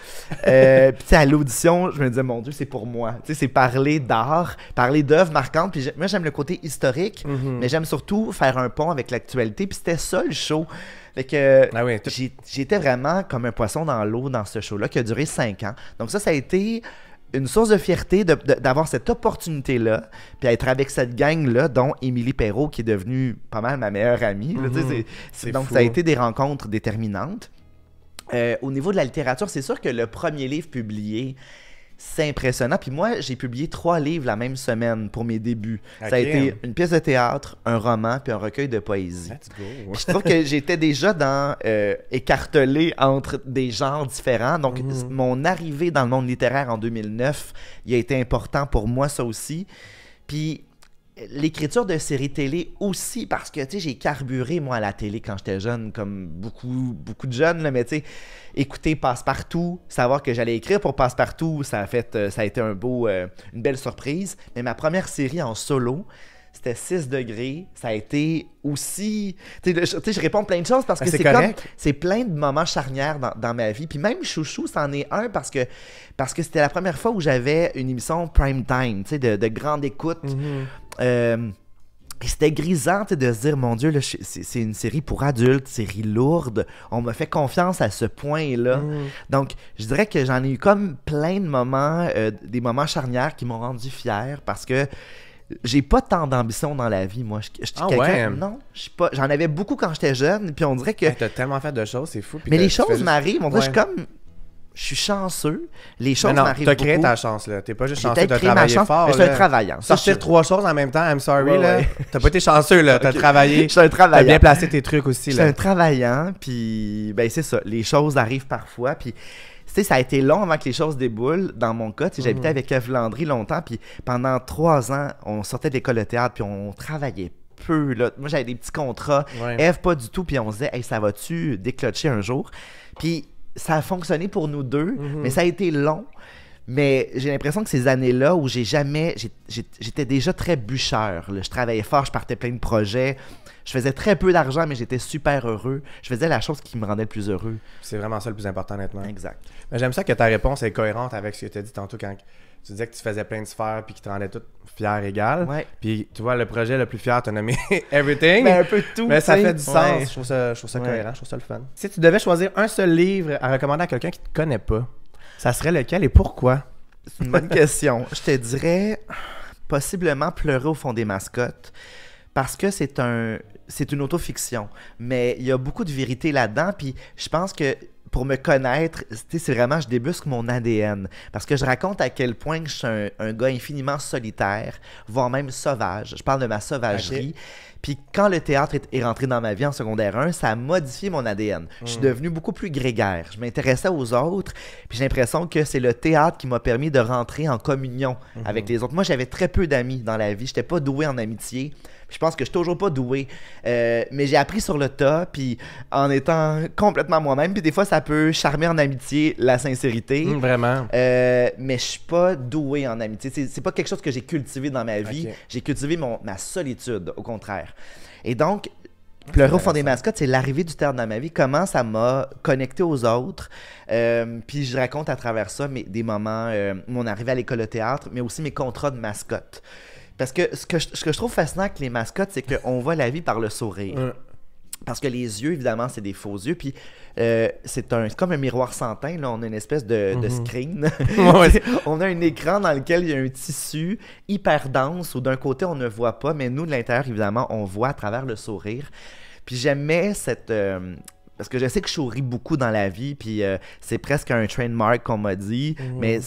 Speaker 2: Puis à l'audition, je me disais, mon Dieu, c'est pour moi. C'est parler d'art, parler d'œuvres marquantes. Puis moi, j'aime le côté historique, mais j'aime surtout faire un pont avec l'actualité. Puis c'était ça, le show. Fait que j'étais vraiment comme un poisson dans l'eau dans ce show-là qui a duré 5 ans. Donc ça a été une source de fierté d'avoir cette opportunité-là, puis être avec cette gang-là, dont Émilie Perrault, qui est devenue pas mal ma meilleure amie. Là, donc ça a été des rencontres déterminantes. Au niveau de la littérature, c'est sûr que le premier livre publié, c'est impressionnant. Puis moi, j'ai publié 3 livres la même semaine pour mes débuts. Ça a été une pièce de théâtre, un roman, puis un recueil de poésie.
Speaker 1: Let's go.
Speaker 2: Je trouve que j'étais déjà écartelé entre des genres différents. Donc, mon arrivée dans le monde littéraire en 2009, il a été important pour moi, ça aussi. Puis, l'écriture de séries télé aussi, parce que, tu sais, j'ai carburé, moi, à la télé quand j'étais jeune, comme beaucoup de jeunes, là, mais tu sais, écouter Passe-Partout, savoir que j'allais écrire pour Passe-Partout, ça a été une belle surprise. Mais ma première série en solo, c'était 6 degrés. Ça a été aussi... Tu sais, je réponds plein de choses parce que c'est plein de moments charnières dans ma vie. Puis même Chouchou, c'en est un parce que c'était la première fois où j'avais une émission prime time, tu sais, de grande écoute. Et c'était grisant de se dire, mon Dieu, là, c'est une série pour adultes, série lourde. On m'a fait confiance à ce point-là. Donc, je dirais que j'en ai eu comme plein de moments, des moments charnières qui m'ont rendu fier parce que j'ai pas tant d'ambition dans la vie, moi. Je suis quelqu'un... Non, je suis pas... J'en avais beaucoup quand j'étais jeune, puis on dirait que...
Speaker 1: T'as tellement fait de choses, c'est fou.
Speaker 2: Mais les choses m'arrivent, on dirait, je suis chanceux. Les choses m'arrivent beaucoup.
Speaker 1: T'as créé ta chance, là. T'es pas juste chanceux de travailler fort.
Speaker 2: Je suis un travaillant.
Speaker 1: Sortir 3 choses en même temps, I'm sorry, là. T'as pas été chanceux, là. T'as travaillé.
Speaker 2: Je suis un travaillant.
Speaker 1: T'as bien placé tes trucs aussi, là.
Speaker 2: Je suis un travaillant, puis... Ben, c'est ça. Les choses arrivent parfois, puis... Tu sais, ça a été long avant que les choses déboulent. Dans mon cas, j'habitais avec Eve Landry longtemps, puis pendant 3 ans, on sortait de l'école de théâtre, puis on travaillait peu, là. Moi, j'avais des petits contrats. Eve, pas du tout, puis on se disait, hey, ça va-tu déclencher un jour? Puis ça a fonctionné pour nous deux, mais ça a été long. Mais j'ai l'impression que ces années-là où j'étais déjà très bûcheur, là. Je travaillais fort, je partais plein de projets. Je faisais très peu d'argent, mais j'étais super heureux. Je faisais la chose qui me rendait le plus heureux.
Speaker 1: C'est vraiment ça le plus important, honnêtement.
Speaker 2: Exact.
Speaker 1: Mais j'aime ça que ta réponse est cohérente avec ce que tu as dit tantôt quand tu disais que tu faisais plein de sphères puis qui te rendaient toutes fières égales.
Speaker 2: Ouais.
Speaker 1: Puis tu vois, le projet le plus fier, t'as nommé Everything.
Speaker 2: Mais un peu de tout.
Speaker 1: Mais ça fait du sens.
Speaker 2: Ouais.
Speaker 1: Je trouve ça cohérent, je trouve ça le fun. Si tu devais choisir un seul livre à recommander à quelqu'un qui te connaît pas, ça serait lequel et pourquoi?
Speaker 2: C'est une bonne question. Je te dirais possiblement Pleurer au fond des mascottes parce que c'est une autofiction, mais il y a beaucoup de vérité là-dedans, puis je pense que pour me connaître, c'est vraiment, je débusque mon ADN, parce que je raconte à quel point je suis un gars infiniment solitaire, voire même sauvage. Je parle de ma sauvagerie. Okay. Puis quand le théâtre est rentré dans ma vie en secondaire 1, ça a modifié mon ADN. Je suis devenu beaucoup plus grégaire. Je m'intéressais aux autres, puis j'ai l'impression que c'est le théâtre qui m'a permis de rentrer en communion avec les autres. Moi, j'avais très peu d'amis dans la vie. J'étais pas doué en amitié. Je pense que je suis toujours pas doué, mais j'ai appris sur le tas, puis en étant complètement moi-même, puis des fois ça peut charmer en amitié la sincérité.
Speaker 1: Vraiment.
Speaker 2: Mais je suis pas doué en amitié. C'est pas quelque chose que j'ai cultivé dans ma vie. Okay. J'ai cultivé ma solitude, au contraire. Et donc, Pleurer au fond des mascottes, c'est l'arrivée du théâtre dans ma vie, comment ça m'a connecté aux autres. Puis je raconte à travers ça des moments, mon arrivée à l'école de théâtre, mais aussi mes contrats de mascotte. Parce que ce que je trouve fascinant avec les mascottes, c'est qu'on voit la vie par le sourire. Parce que les yeux, évidemment, c'est des faux yeux. Puis c'est comme un miroir sans teint. Là. On a une espèce de screen. On a un écran dans lequel il y a un tissu hyper dense où d'un côté, on ne voit pas. Mais nous, de l'intérieur, évidemment, on voit à travers le sourire. Puis j'aimais cette... parce que je sais que je souris beaucoup dans la vie, puis c'est presque un trademark qu'on m'a dit, mais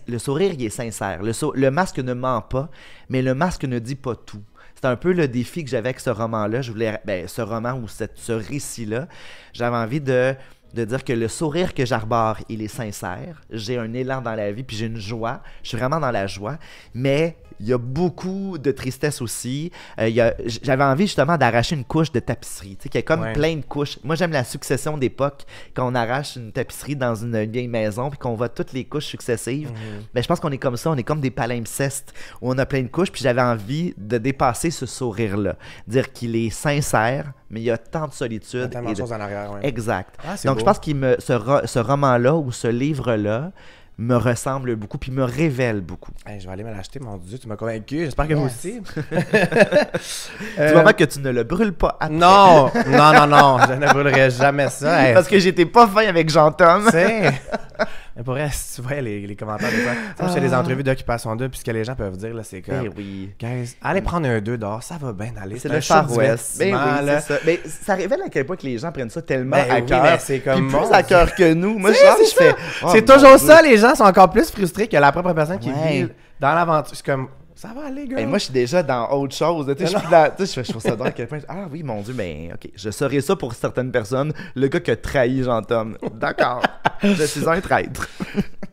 Speaker 2: le sourire, il est sincère. Le masque ne ment pas, mais le masque ne dit pas tout. C'était un peu le défi que j'avais avec ce roman-là. Je voulais, ce roman ou ce récit-là, j'avais envie de dire que le sourire que j'arbore, il est sincère. J'ai un élan dans la vie, puis j'ai une joie. Je suis vraiment dans la joie. Mais il y a beaucoup de tristesse aussi. J'avais envie justement d'arracher une couche de tapisserie. Tu sais, qu'il y a comme plein de couches. Moi, j'aime la succession d'époques. Quand on arrache une tapisserie dans une vieille maison, puis qu'on voit toutes les couches successives. Je pense qu'on est comme ça. On est comme des palimpsestes où on a plein de couches. Puis j'avais envie de dépasser ce sourire-là. Dire qu'il est sincère, mais il y a tant de solitude. Il y a
Speaker 1: tellement de choses en arrière,
Speaker 2: Exact.
Speaker 1: Donc,
Speaker 2: je pense que ce roman-là ou ce livre-là me ressemble beaucoup puis me révèle beaucoup.
Speaker 1: Hey, je vais aller me l'acheter, mon Dieu, tu m'as convaincu. J'espère que vous aussi.
Speaker 2: Du moment que tu ne le brûles pas après.
Speaker 1: Non, je ne brûlerai jamais ça.
Speaker 2: Hey, parce que j'étais pas fin avec Jean-Tom.
Speaker 1: Mais pour vrai, si tu vois les commentaires des fois, moi je fais des entrevues d'Occupation 2, puis ce que les gens peuvent dire, là, c'est comme, guys, allez prendre un 2 dehors, ça va bien aller.
Speaker 2: C'est le Far West. C'est ça. Mais ça révèle à quel point que les gens prennent ça tellement à cœur.
Speaker 1: C'est comme
Speaker 2: plus à cœur que nous. Moi, je fais...
Speaker 1: c'est toujours ça, les gens sont encore plus frustrés que la propre personne qui vit dans l'aventure. C'est comme... Ça va aller, gars.
Speaker 2: Moi, je suis déjà dans autre chose. Je trouve ça drôle à quel point. Ah oui, mon Dieu, mais OK. Je serais ça pour certaines personnes. Le gars qui a trahi Jean-Tom. D'accord. Je suis un traître.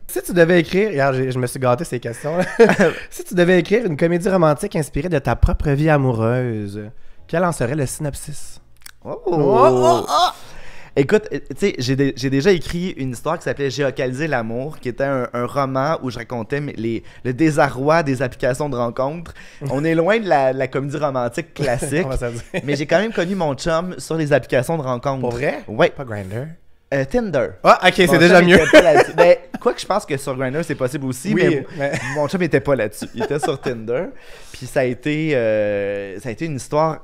Speaker 1: Si tu devais écrire... Regarde, je me suis gâté ces questions. Si tu devais écrire une comédie romantique inspirée de ta propre vie amoureuse, quel en serait le synopsis?
Speaker 2: Écoute, tu sais, j'ai déjà écrit une histoire qui s'appelait Géocaliser l'amour, qui était un roman où je racontais le désarroi des applications de rencontres. On est loin de la comédie romantique classique, mais j'ai quand même connu mon chum sur les applications de rencontres.
Speaker 1: Pour vrai?
Speaker 2: Oui.
Speaker 1: Pas Grindr?
Speaker 2: Tinder.
Speaker 1: Ah, ok, c'est déjà mieux.
Speaker 2: Quoi que je pense que sur Grindr, c'est possible aussi,
Speaker 1: oui,
Speaker 2: mais mon chum n'était pas là-dessus. Il était sur Tinder. Puis ça a été une histoire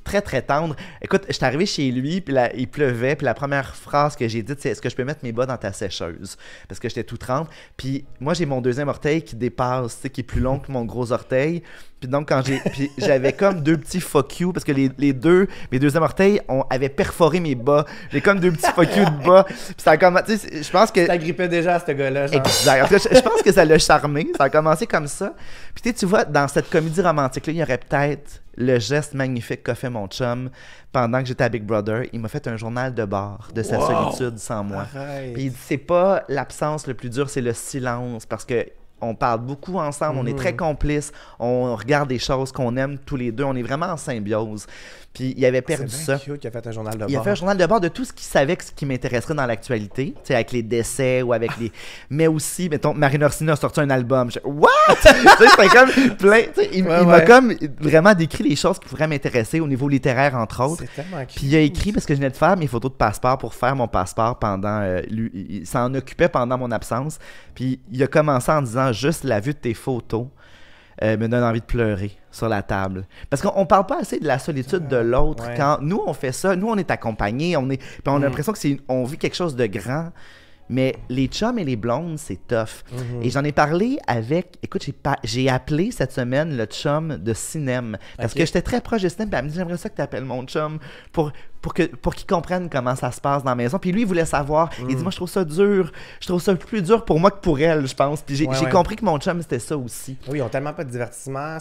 Speaker 2: très, très tendre. Écoute, je suis arrivé chez lui, puis là, il pleuvait, puis la première phrase que j'ai dite, c'est « Est-ce que je peux mettre mes bas dans ta sécheuse? » Parce que j'étais tout trempe. Puis moi, j'ai mon deuxième orteil qui dépasse, tu sais, qui est plus long que mon gros orteil. Puis donc, puis j'avais comme deux petits fuck you, parce que mes deuxièmes orteils avaient perforé mes bas. J'ai comme deux petits fuck you de bas. Puis ça a comme, tu sais, je pense que...
Speaker 1: Ça grippait déjà à ce gars-là, genre.
Speaker 2: Exact. En tout cas, je pense que ça l'a charmé. Ça a commencé comme ça. Puis tu vois, dans cette comédie romantique-là, il y aurait peut-être le geste magnifique qu'a fait mon chum pendant que j'étais à Big Brother. Il m'a fait un journal de bord de sa solitude sans moi. Puis il dit, c'est pas l'absence le plus dur, c'est le silence, parce que on parle beaucoup ensemble, on est très complices, on regarde des choses qu'on aime tous les deux, on est vraiment en symbiose. Puis il avait perdu ça.
Speaker 1: C'est cute qu'il a fait un journal de bord.
Speaker 2: Il a fait un journal de bord de tout ce qu'il savait ce qui m'intéresserait dans l'actualité, tu sais, avec les décès ou avec les... Mais aussi, mettons, Marine Orsini a sorti un album. What? C'était comme plein... Il m'a comme vraiment décrit les choses qui pourraient m'intéresser au niveau littéraire, entre autres.
Speaker 1: C'est tellement cute.
Speaker 2: Puis il a écrit, parce que je venais de faire mes photos de passeport pour faire mon passeport pendant... il s'en occupait pendant mon absence. Puis il a commencé en disant, juste la vue de tes photos me donne envie de pleurer sur la table. Parce qu'on parle pas assez de la solitude de l'autre. Quand nous, on fait ça, nous, on est accompagnés, puis on a l'impression qu'on vit quelque chose de grand. Mais les chums et les blondes, c'est tough. Et j'en ai parlé avec... Écoute, j'ai appelé cette semaine le chum de Cinem. Parce que j'étais très proche de Cinem. Puis elle me dit, j'aimerais ça que tu appelles mon chum pour qu'il comprenne comment ça se passe dans la maison. Puis lui, il voulait savoir. Il dit, moi, je trouve ça dur. Je trouve ça plus dur pour moi que pour elle, je pense. Puis j'ai compris que mon chum, c'était ça aussi.
Speaker 1: Oui, ils ont tellement pas de divertissement.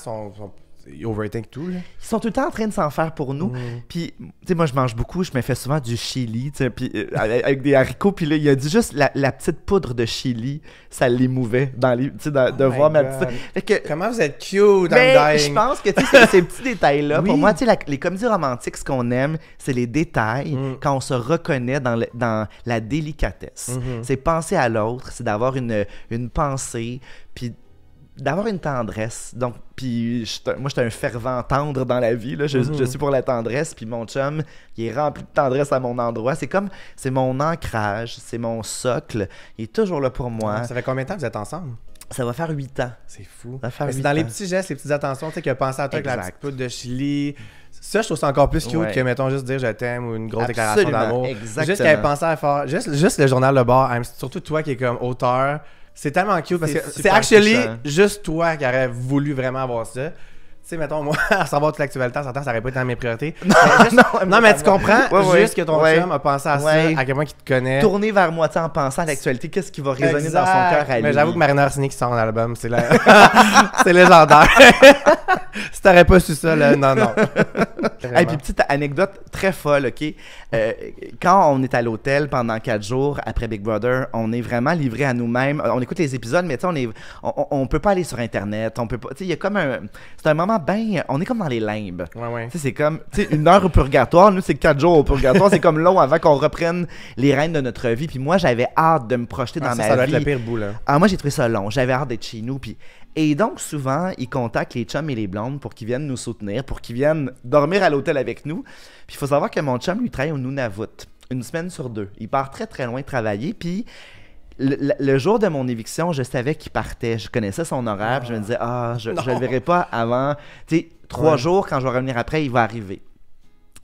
Speaker 1: Ils overthink tout, là.
Speaker 2: Ils sont tout le temps en train de s'en faire pour nous. Puis, tu sais, moi, je mange beaucoup. Je me fais souvent du chili, tu sais, puis avec des haricots. Puis là, il a dit juste la petite poudre de chili, ça l'émouvait de voir ma petite...
Speaker 1: Comment vous êtes cute,
Speaker 2: mais je pense que, tu sais, ces petits détails-là, pour moi, tu sais, les comédies romantiques, ce qu'on aime, c'est les détails quand on se reconnaît dans la délicatesse. C'est penser à l'autre, c'est d'avoir une pensée, puis d'avoir une tendresse. Donc, puis moi, j'étais un fervent tendre dans la vie, là. Je suis pour la tendresse, puis mon chum, il est rempli de tendresse à mon endroit. C'est mon ancrage, c'est mon socle. Il est toujours là pour moi.
Speaker 1: Ça fait combien de temps que vous êtes ensemble?
Speaker 2: Ça va faire 8 ans.
Speaker 1: C'est fou. C'est dans les petits gestes, les petites attentions, tu sais, qu'il a pensé à toi avec la petite poudre de chili. Ça, je trouve ça encore plus cute que, mettons, juste dire je t'aime ou une grosse déclaration d'amour.
Speaker 2: Exactement.
Speaker 1: Juste qu'elle ait pensé à faire, juste le journal de bord, surtout toi qui es comme auteur. C'est tellement cute parce que c'est actually juste toi qui aurais voulu vraiment avoir ça. Tu sais, mettons, moi, à savoir toute l'actualité, en sortant, ça aurait pas été dans mes priorités.
Speaker 2: Non,
Speaker 1: mais tu comprends
Speaker 2: ouais,
Speaker 1: juste que ton chum a pensé à ça, à quelqu'un qui te connaît.
Speaker 2: Tourner vers moi, tu sais, en pensant à l'actualité, qu'est-ce qui va résonner dans son cœur à lui.
Speaker 1: Mais j'avoue que Marina Orsini qui sort un album, c'est c'est légendaire. Si t'aurais pas su ça, là, non.
Speaker 2: Et puis, petite anecdote très folle, OK? Quand on est à l'hôtel pendant 4 jours après Big Brother, on est vraiment livré à nous-mêmes. On écoute les épisodes, mais tu sais, on peut pas aller sur Internet. On peut pas. Tu sais, il y a comme c'est un moment bien. On est comme dans les limbes.
Speaker 1: Ouais.
Speaker 2: Tu sais, c'est comme. Tu sais, 1 heure au purgatoire. Nous, c'est 4 jours au purgatoire. C'est comme long avant qu'on reprenne les rênes de notre vie. Puis moi, j'avais hâte de me projeter dans ma vie.
Speaker 1: Ça doit être le pire bout, là.
Speaker 2: Ah, moi, j'ai trouvé ça long. J'avais hâte d'être chez nous. Et donc, souvent, ils contactent les chums et les blondes pour qu'ils viennent nous soutenir, pour qu'ils viennent dormir à l'hôtel avec nous. Puis il faut savoir que mon chum, lui, travaille au Nunavut, 1 semaine sur 2. Il part très, très loin travailler. Puis le jour de mon éviction, je savais qu'il partait. Je connaissais son horaire. Puis je me disais, je ne le verrai pas avant. Tu sais, 3 jours, quand je vais revenir après, il va arriver.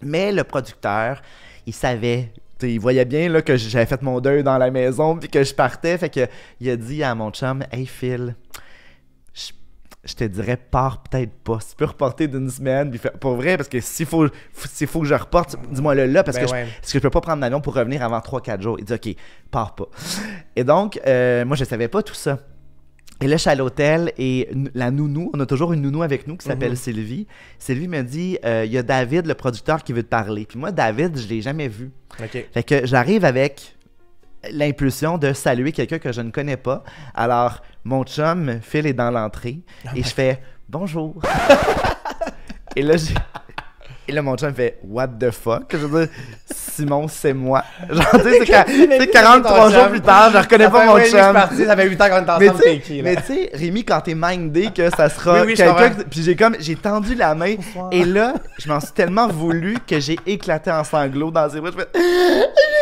Speaker 2: Mais le producteur, il savait. Il voyait bien là, que j'avais fait mon deuil dans la maison puis que je partais. Fait que il a dit à mon chum, « Hey Phil, je te dirais, pars peut-être pas. Si tu peux reporter d'1 semaine, puis pour vrai, parce que s'il faut que je reporte, dis-moi le là, parce que je peux pas prendre l'avion pour revenir avant 3-4 jours. Il dit, OK, pars pas. Et donc, moi, je savais pas tout ça. Et là, je suis à l'hôtel et la nounou, on a toujours une nounou avec nous qui s'appelle Sylvie. Sylvie me dit, il y a David, le producteur, qui veut te parler. Puis moi, David, je l'ai jamais vu.
Speaker 1: Okay.
Speaker 2: Fait que j'arrive avec l'impulsion de saluer quelqu'un que je ne connais pas. Alors, mon chum, Phil, est dans l'entrée et je fais « Bonjour ». Et là, mon chum fait « What the fuck ?» Je veux dire, Simon, c'est moi. Genre, tu sais, c'est 43 jours plus tard, je reconnais pas mon chum.
Speaker 1: Ça fait 8 ans qu'on est ensemble, t'es qui, là?
Speaker 2: Mais tu sais, Rémi, quand t'es mindé que ça sera quelqu'un... Puis j'ai tendu la main et là, je m'en suis tellement voulu que j'ai éclaté en sanglots dans ses bras. Je fais «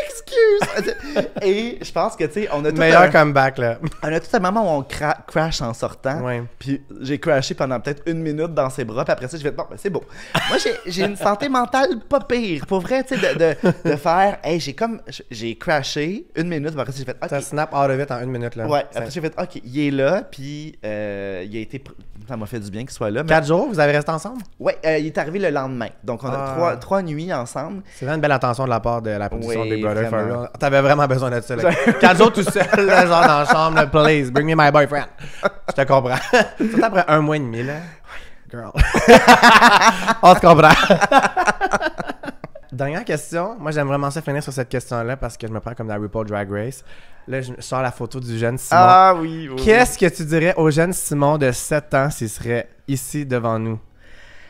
Speaker 2: Excuse! » Et je pense que, tu sais, on a tout
Speaker 1: meilleur comeback, là.
Speaker 2: On a tout un moment où on crash en sortant.
Speaker 1: Ouais.
Speaker 2: Puis j'ai crashé pendant peut-être 1 minute dans ses bras. Puis après ça, j'ai fait, bon, ben c'est beau. Moi, j'ai une santé mentale pas pire. Pour vrai, tu sais, de faire, hey, j'ai crashé 1 minute. Puis après ça, j'ai fait, OK.
Speaker 1: Ça snap out of it en 1 minute, là.
Speaker 2: Ouais. Après, j'ai fait, OK, il est là. Puis il a été. Ça m'a fait du bien qu'il soit là.
Speaker 1: 4 jours, vous avez resté ensemble?
Speaker 2: Ouais, il est arrivé le lendemain. Donc, on a 3 nuits ensemble.
Speaker 1: C'est vraiment une belle attention de la part de la production de Big Brother.
Speaker 2: T'avais
Speaker 1: vraiment besoin de ça. 4 jours tout seul, là, genre dans la chambre, là, please, bring me my boyfriend. Je te comprends. Surtout après 1 mois et demi, là. Girl. On se comprend. Dernière question. Moi, j'aime vraiment ça finir sur cette question-là parce que je me prends comme dans RuPaul Drag Race. Là, je sors la photo du jeune Simon.
Speaker 2: Ah oui.
Speaker 1: Qu'est-ce que tu dirais au jeune Simon de 7 ans s'il serait ici devant nous?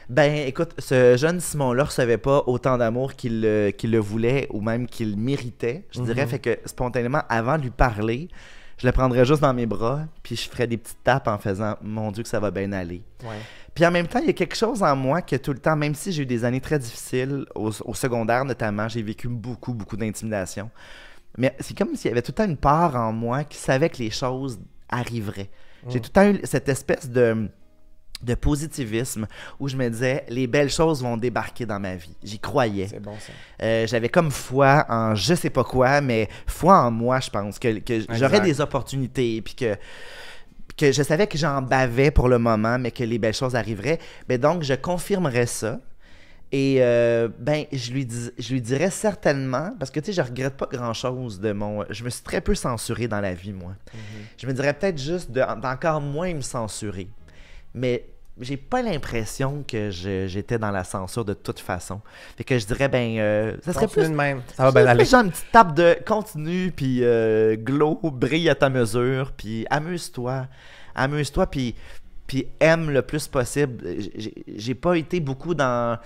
Speaker 2: Ben, écoute, ce jeune Simon-là recevait pas autant d'amour qu'il le voulait ou même qu'il méritait, je dirais. Fait que spontanément, avant de lui parler, je le prendrais juste dans mes bras, puis je ferais des petites tapes en faisant « Mon Dieu que ça va bien aller
Speaker 1: ouais. ».
Speaker 2: Puis en même temps, il y a quelque chose en moi que tout le temps, même si j'ai eu des années très difficiles, au secondaire notamment, j'ai vécu beaucoup d'intimidation. Mais c'est comme s'il y avait tout le temps une part en moi qui savait que les choses arriveraient. J'ai tout le temps eu cette espèce de positivisme où je me disais les belles choses vont débarquer dans ma vie. J'y croyais.
Speaker 1: C'est bon ça.
Speaker 2: J'avais comme foi en je sais pas quoi, mais foi en moi, je pense, que j'aurais des opportunités, puis que je savais que j'en bavais pour le moment, mais que les belles choses arriveraient. Mais donc, je confirmerais ça. Et ben, je lui dirais certainement, parce que tu sais, je regrette pas grand-chose de mon... Je me suis très peu censuré dans la vie, moi. Je me dirais peut-être juste d'encore moins me censurer. Mais j'ai pas l'impression que j'étais dans la censure de toute façon. Fait que je dirais, ben, ça serait plus...
Speaker 1: de même. Ça va bien aller.
Speaker 2: Genre une petite tape de continue, puis glow, brille à ta mesure, puis amuse-toi, puis aime le plus possible. J'ai pas été beaucoup dans...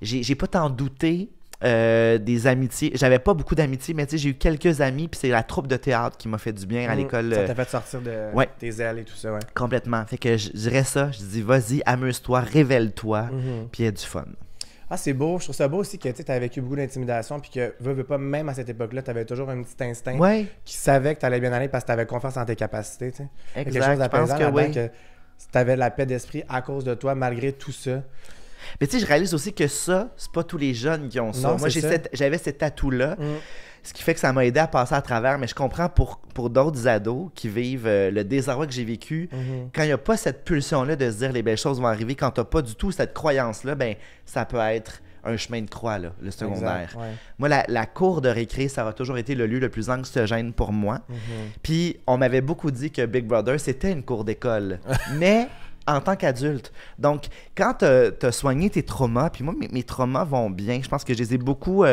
Speaker 2: J'ai pas tant douté des amitiés. J'avais pas beaucoup d'amitiés, mais tu sais, j'ai eu quelques amis, puis c'est la troupe de théâtre qui m'a fait du bien à l'école.
Speaker 1: Ça t'a fait sortir de tes ailes et tout ça, ouais.
Speaker 2: Complètement. Fait que je dirais ça. Je dis, vas-y, amuse-toi, révèle-toi, puis aie du fun.
Speaker 1: Ah, c'est beau. Je trouve ça beau aussi que tu as vécu beaucoup d'intimidation, puis que, veux pas, même à cette époque-là, tu avais toujours un petit instinct qui savait que tu allais bien aller parce que tu avais confiance en tes capacités, tu sais.
Speaker 2: Exact.
Speaker 1: Quelque chose d'apaisant
Speaker 2: que
Speaker 1: que tu avais la paix d'esprit à cause de toi, malgré tout ça.
Speaker 2: Mais tu sais, je réalise aussi que ça, c'est pas tous les jeunes qui ont ça.
Speaker 1: Non,
Speaker 2: moi, j'avais cet atout-là. Ce qui fait que ça m'a aidé à passer à travers, mais je comprends pour d'autres ados qui vivent le désarroi que j'ai vécu, quand il n'y a pas cette pulsion-là de se dire les belles choses vont arriver, quand tu n'as pas du tout cette croyance-là, ben ça peut être un chemin de croix, là, le secondaire.
Speaker 1: Exact, ouais.
Speaker 2: Moi, la cour de récré, ça a toujours été le lieu le plus anxiogène pour moi. Puis, on m'avait beaucoup dit que Big Brother, c'était une cour d'école. Mais en tant qu'adulte. Donc, quand tu as soigné tes traumas, puis moi, mes traumas vont bien. Je pense que je les ai beaucoup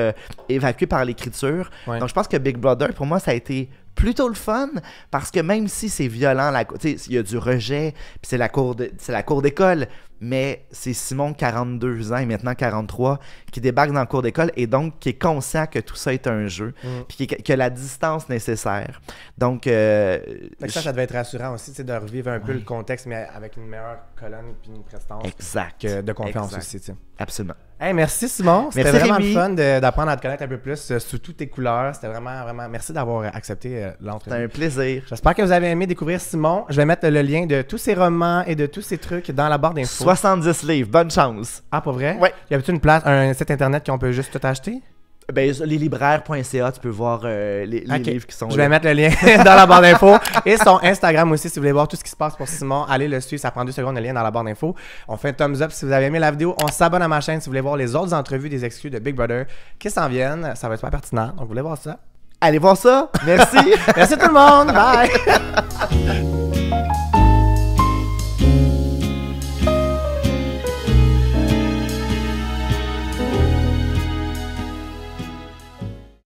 Speaker 2: évacués par l'écriture. Ouais. Donc, je pense que Big Brother, pour moi, ça a été plutôt le fun, parce que même si c'est violent, il y a du rejet, puis c'est la cour d'école, mais c'est Simon, 42 ans et maintenant 43, qui débarque dans la cour d'école et donc qui est conscient que tout ça est un jeu, puis qui a la distance nécessaire. Donc,
Speaker 1: ça devait être rassurant aussi, de revivre un peu le contexte, mais avec une meilleure colonne puis une prestance.
Speaker 2: Exact.
Speaker 1: De confiance aussi.
Speaker 2: Absolument.
Speaker 1: Hey, merci Simon, c'était vraiment
Speaker 2: Rémi.
Speaker 1: le fun d'apprendre à te connaître un peu plus sous toutes tes couleurs. C'était vraiment, merci d'avoir accepté l'entrevue.
Speaker 2: C'était un plaisir.
Speaker 1: J'espère que vous avez aimé découvrir Simon. Je vais mettre le lien de tous ses romans et de tous ses trucs dans la barre d'infos.
Speaker 2: 70 livres, bonne chance.
Speaker 1: Ah, pas vrai?
Speaker 2: Oui.
Speaker 1: Y a-t-il une place, un site internet qu'on peut juste tout acheter?
Speaker 2: Ben, leslibraires.ca, tu peux voir les livres qui sont
Speaker 1: Je vais mettre le lien dans la barre d'infos. Et son Instagram aussi, si vous voulez voir tout ce qui se passe pour Simon, allez le suivre. Ça prend 2 secondes, le lien dans la barre d'infos. On fait un thumbs up si vous avez aimé la vidéo. On s'abonne à ma chaîne si vous voulez voir les autres entrevues des exclus de Big Brother qui s'en viennent. Ça va être super pertinent. Donc, vous voulez voir ça?
Speaker 2: Allez voir ça. Merci.
Speaker 1: Merci tout le monde. Bye.